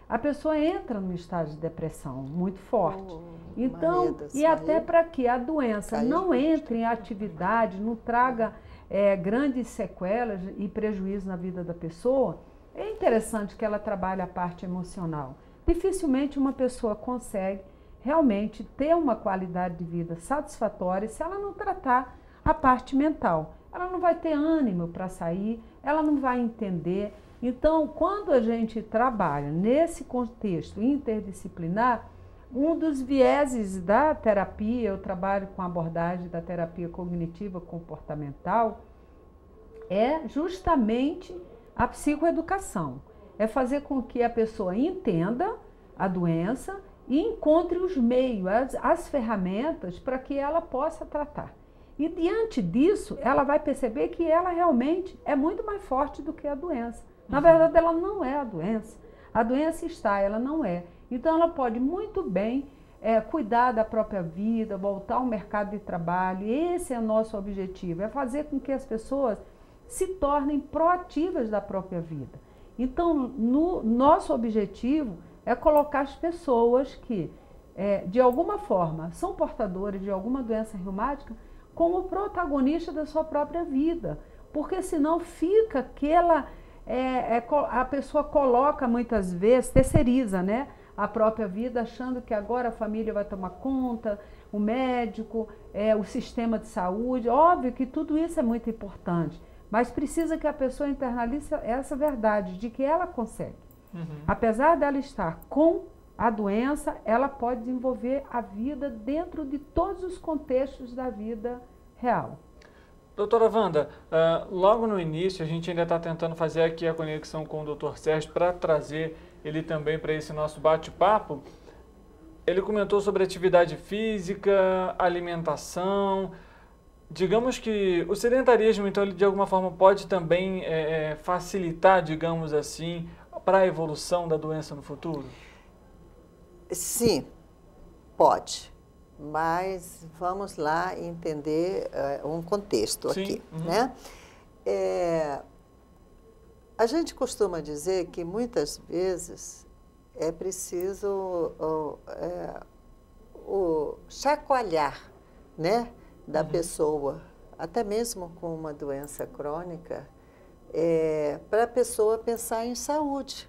Speaker 1: a pessoa entra num estágio de depressão muito forte. Então, e até para que a doença não entre em atividade, não traga grandes sequelas e prejuízo na vida da pessoa, é interessante que ela trabalhe a parte emocional. Dificilmente uma pessoa consegue realmente ter uma qualidade de vida satisfatória se ela não tratar a parte mental. Ela não vai ter ânimo para sair, ela não vai entender. Então, quando a gente trabalha nesse contexto interdisciplinar, um dos vieses da terapia, eu trabalho com a abordagem da terapia cognitiva comportamental, é justamente a psicoeducação. É fazer com que a pessoa entenda a doença e encontre os meios, as ferramentas para que ela possa tratar. E diante disso, ela vai perceber que ela realmente é muito mais forte do que a doença. Na verdade, ela não é a doença. A doença está, ela não é. Então, ela pode muito bem cuidar da própria vida, voltar ao mercado de trabalho. Esse é o nosso objetivo, é fazer com que as pessoas se tornem proativas da própria vida. Então, nosso objetivo é colocar as pessoas que, de alguma forma, são portadoras de alguma doença reumática como protagonista da sua própria vida. Porque senão fica a pessoa coloca muitas vezes, terceiriza, né, a própria vida, achando que agora a família vai tomar conta, o médico, o sistema de saúde. Óbvio que tudo isso é muito importante, mas precisa que a pessoa internalize essa verdade de que ela consegue. Apesar dela estar com a doença, ela pode desenvolver a vida dentro de todos os contextos da vida real.
Speaker 3: Doutora Wanda, logo no início a gente ainda está tentando fazer aqui a conexão com o doutor Sérgio para trazer ele também para esse nosso bate-papo. Ele comentou sobre atividade física, alimentação. Digamos que o sedentarismo, então, ele de alguma forma pode também facilitar, digamos assim, para a evolução da doença no futuro?
Speaker 21: Sim, pode. Mas vamos lá entender um contexto aqui, né? A gente costuma dizer que muitas vezes é preciso o chacoalhar, né, da pessoa, até mesmo com uma doença crônica, para a pessoa pensar em saúde,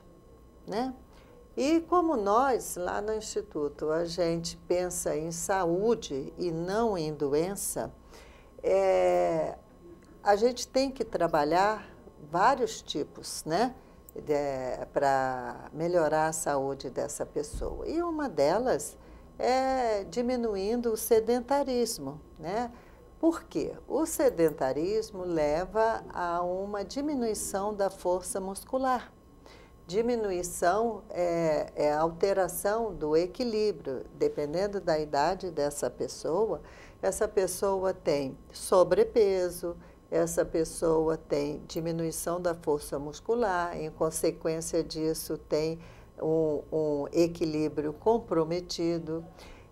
Speaker 21: né? E como nós, lá no Instituto, a gente pensa em saúde e não em doença, a gente tem que trabalhar vários tipos, né, para melhorar a saúde dessa pessoa. E uma delas é diminuindo o sedentarismo, né? Por quê? O sedentarismo leva a uma diminuição da força muscular. Diminuição é alteração do equilíbrio. Dependendo da idade dessa pessoa, essa pessoa tem sobrepeso, essa pessoa tem diminuição da força muscular, em consequência disso tem um equilíbrio comprometido,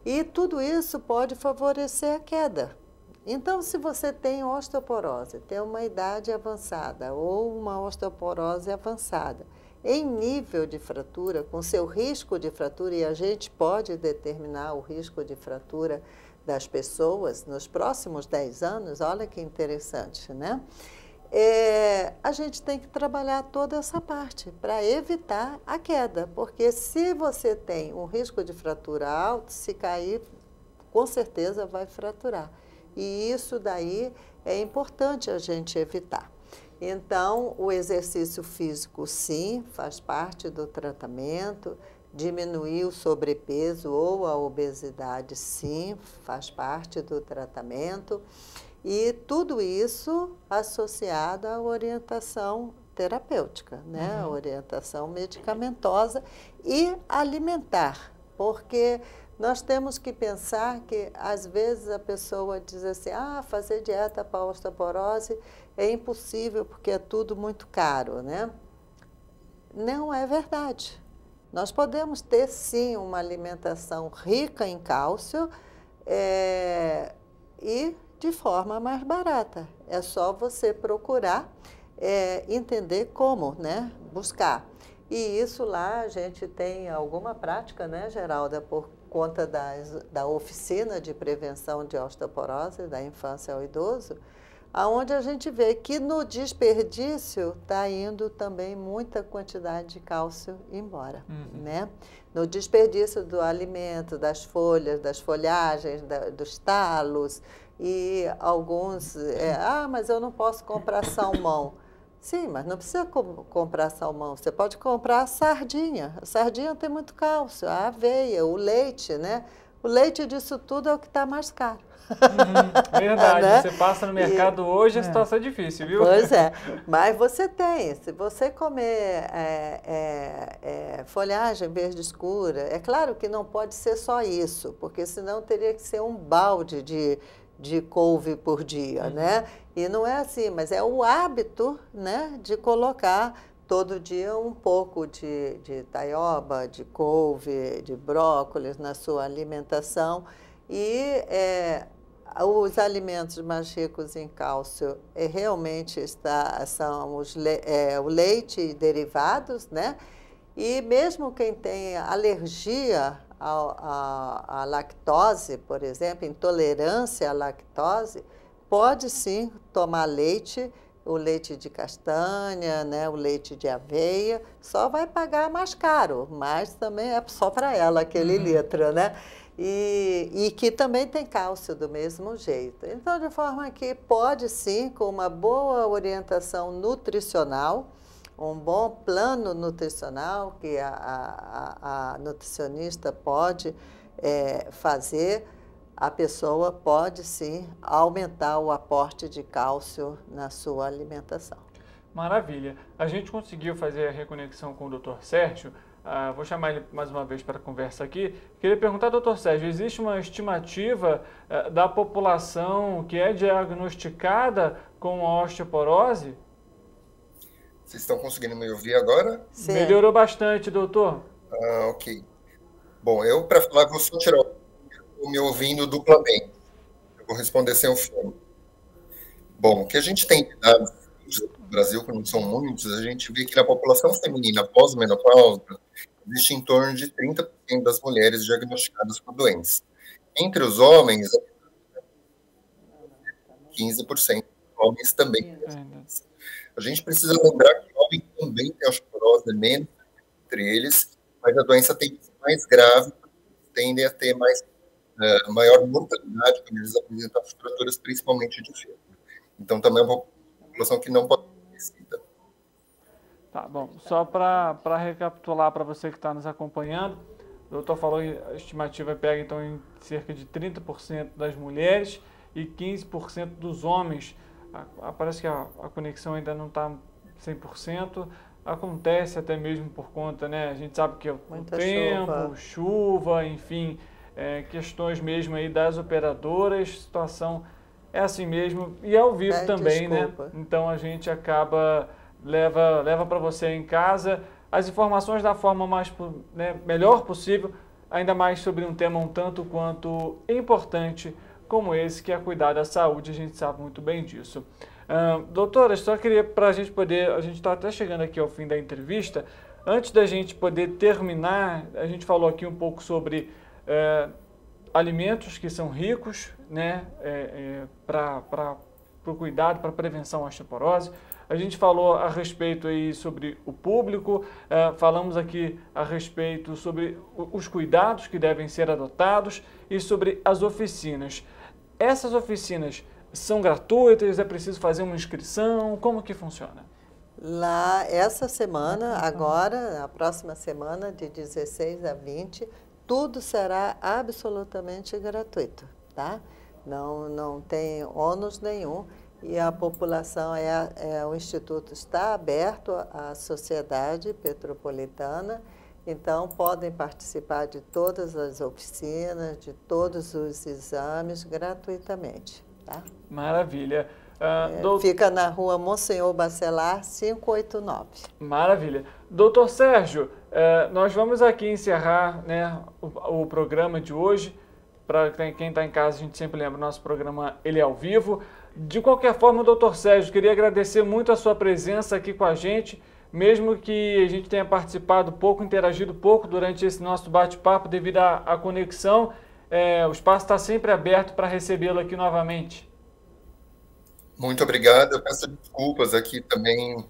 Speaker 21: e tudo isso pode favorecer a queda. Então, se você tem osteoporose, tem uma idade avançada ou uma osteoporose avançada, em nível de fratura, com seu risco de fratura, e a gente pode determinar o risco de fratura das pessoas nos próximos 10 anos, olha que interessante, né? A gente tem que trabalhar toda essa parte para evitar a queda, porque se você tem um risco de fratura alto, se cair, com certeza vai fraturar. E isso daí é importante a gente evitar. Então, o exercício físico, sim, faz parte do tratamento. Diminuir o sobrepeso ou a obesidade, sim, faz parte do tratamento. E tudo isso associado à orientação terapêutica, né? A orientação medicamentosa e alimentar, porque nós temos que pensar que, às vezes, a pessoa diz assim, fazer dieta para osteoporose é impossível porque é tudo muito caro, né? Não é verdade. Nós podemos ter, sim, uma alimentação rica em cálcio e de forma mais barata. É só você procurar entender como, né? Buscar. E isso lá a gente tem alguma prática, né, Geralda, por conta da oficina de prevenção de osteoporose da infância ao idoso, aonde a gente vê que no desperdício está indo também muita quantidade de cálcio embora, né? No desperdício do alimento, das folhas, das folhagens, dos talos, e alguns, mas eu não posso comprar salmão. Sim, mas não precisa comprar salmão, você pode comprar a sardinha. A sardinha tem muito cálcio, a aveia, o leite, né? O leite disso tudo é o que está mais caro.
Speaker 3: Verdade,
Speaker 21: né?
Speaker 3: Você passa no mercado hoje, a situação é difícil, viu?
Speaker 21: Pois é, mas você tem, se você comer folhagem verde escura, é claro que não pode ser só isso, porque senão teria que ser um balde de couve por dia, né? E não é assim, mas é o hábito, né, de colocar todo dia um pouco de taioba, de couve, de brócolis na sua alimentação. E os alimentos mais ricos em cálcio realmente são o leite e derivados, né? E mesmo quem tem alergia à lactose, por exemplo, intolerância à lactose, pode sim tomar leite o leite de castanha, né, o leite de aveia, só vai pagar mais caro, mas também é só para ela aquele litro, né? E que também tem cálcio do mesmo jeito. Então, de forma que pode sim, com uma boa orientação nutricional, um bom plano nutricional que a nutricionista pode fazer, a pessoa pode sim aumentar o aporte de cálcio na sua alimentação.
Speaker 3: Maravilha. A gente conseguiu fazer a reconexão com o Dr. Sérgio. Vou chamar ele mais uma vez para a conversa aqui. Queria perguntar, doutor Sérgio, existe uma estimativa da população que é diagnosticada com osteoporose?
Speaker 20: Vocês estão conseguindo me ouvir agora?
Speaker 21: Sim.
Speaker 3: Melhorou bastante, doutor.
Speaker 20: Ok. Bom, eu, para falar, vou só tirar o meu ouvindo duplamente. Eu vou responder sem o fone. Bom, o que a gente tem de dados no Brasil, que não são muitos, a gente vê que na população feminina pós-menopausa, existe em torno de 30% das mulheres diagnosticadas com doença. Entre os homens, 15% homens também. A gente precisa lembrar que o homem também tem osteoporose, menos entre eles, mas a doença tem que ser mais grave, tendem a ter maior mortalidade quando eles apresentam fraturas, principalmente de fêmur. Então, também é uma população que não pode ser esquecida.
Speaker 3: Tá bom. Só para recapitular para você que está nos acompanhando, o doutor falou que a estimativa pega então em cerca de 30% das mulheres e 15% dos homens. Parece que a conexão ainda não está 100%. Acontece até mesmo por conta, né? A gente sabe que é o tempo, chuva, enfim, questões mesmo aí das operadoras, situação é assim mesmo, e ao vivo também, desculpa, né? Então a gente acaba, leva para você em casa as informações da forma mais, melhor possível, ainda mais sobre um tema um tanto quanto importante como esse, que é cuidar da saúde, a gente sabe muito bem disso. Doutora, só queria, para a gente poder, a gente está até chegando aqui ao fim da entrevista, antes da gente poder terminar, a gente falou aqui um pouco sobre alimentos que são ricos, né, para o cuidado, para a prevenção à osteoporose. A gente falou a respeito aí sobre o público, falamos aqui a respeito sobre os cuidados que devem ser adotados e sobre as oficinas. Essas oficinas são gratuitas? É preciso fazer uma inscrição? Como que funciona?
Speaker 21: Lá, essa semana, agora, a próxima semana, de 16 a 20, tudo será absolutamente gratuito, tá? Não tem ônus nenhum e a população, o Instituto está aberto à sociedade petropolitana, então podem participar de todas as oficinas, de todos os exames gratuitamente, tá?
Speaker 3: Maravilha.
Speaker 21: Fica na rua Monsenhor Bacelar, 589.
Speaker 3: Maravilha. Doutor Sérgio, nós vamos aqui encerrar, né, o programa de hoje. Para quem está em casa, a gente sempre lembra, o nosso programa ele é ao vivo. De qualquer forma, doutor Sérgio, queria agradecer muito a sua presença aqui com a gente, mesmo que a gente tenha participado pouco, interagido pouco durante esse nosso bate-papo devido à conexão. O espaço está sempre aberto para recebê-lo aqui novamente.
Speaker 20: Muito obrigado. Eu peço desculpas aqui também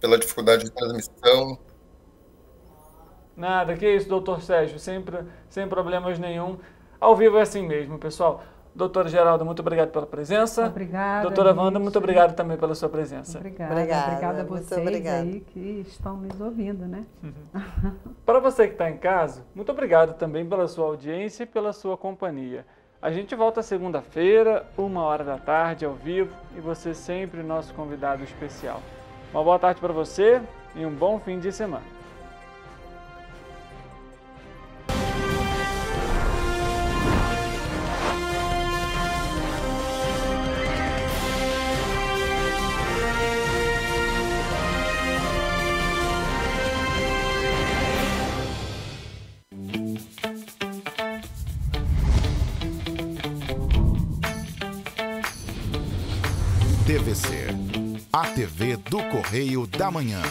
Speaker 20: pela dificuldade de transmissão.
Speaker 3: Nada, que isso, doutor Sérgio, sem problemas nenhum. Ao vivo é assim mesmo, pessoal. Doutora Geralda, muito obrigado pela presença.
Speaker 1: Obrigada.
Speaker 3: Doutora Wanda, muito obrigado também pela sua presença.
Speaker 1: Obrigada a vocês aí que estão nos ouvindo, né?
Speaker 3: Para você que está em casa, muito obrigado também pela sua audiência e pela sua companhia. A gente volta segunda-feira, 13h, ao vivo, e você sempre nosso convidado especial. Uma boa tarde para você e um bom fim de semana.
Speaker 2: TVC, a TV do Correio da Manhã.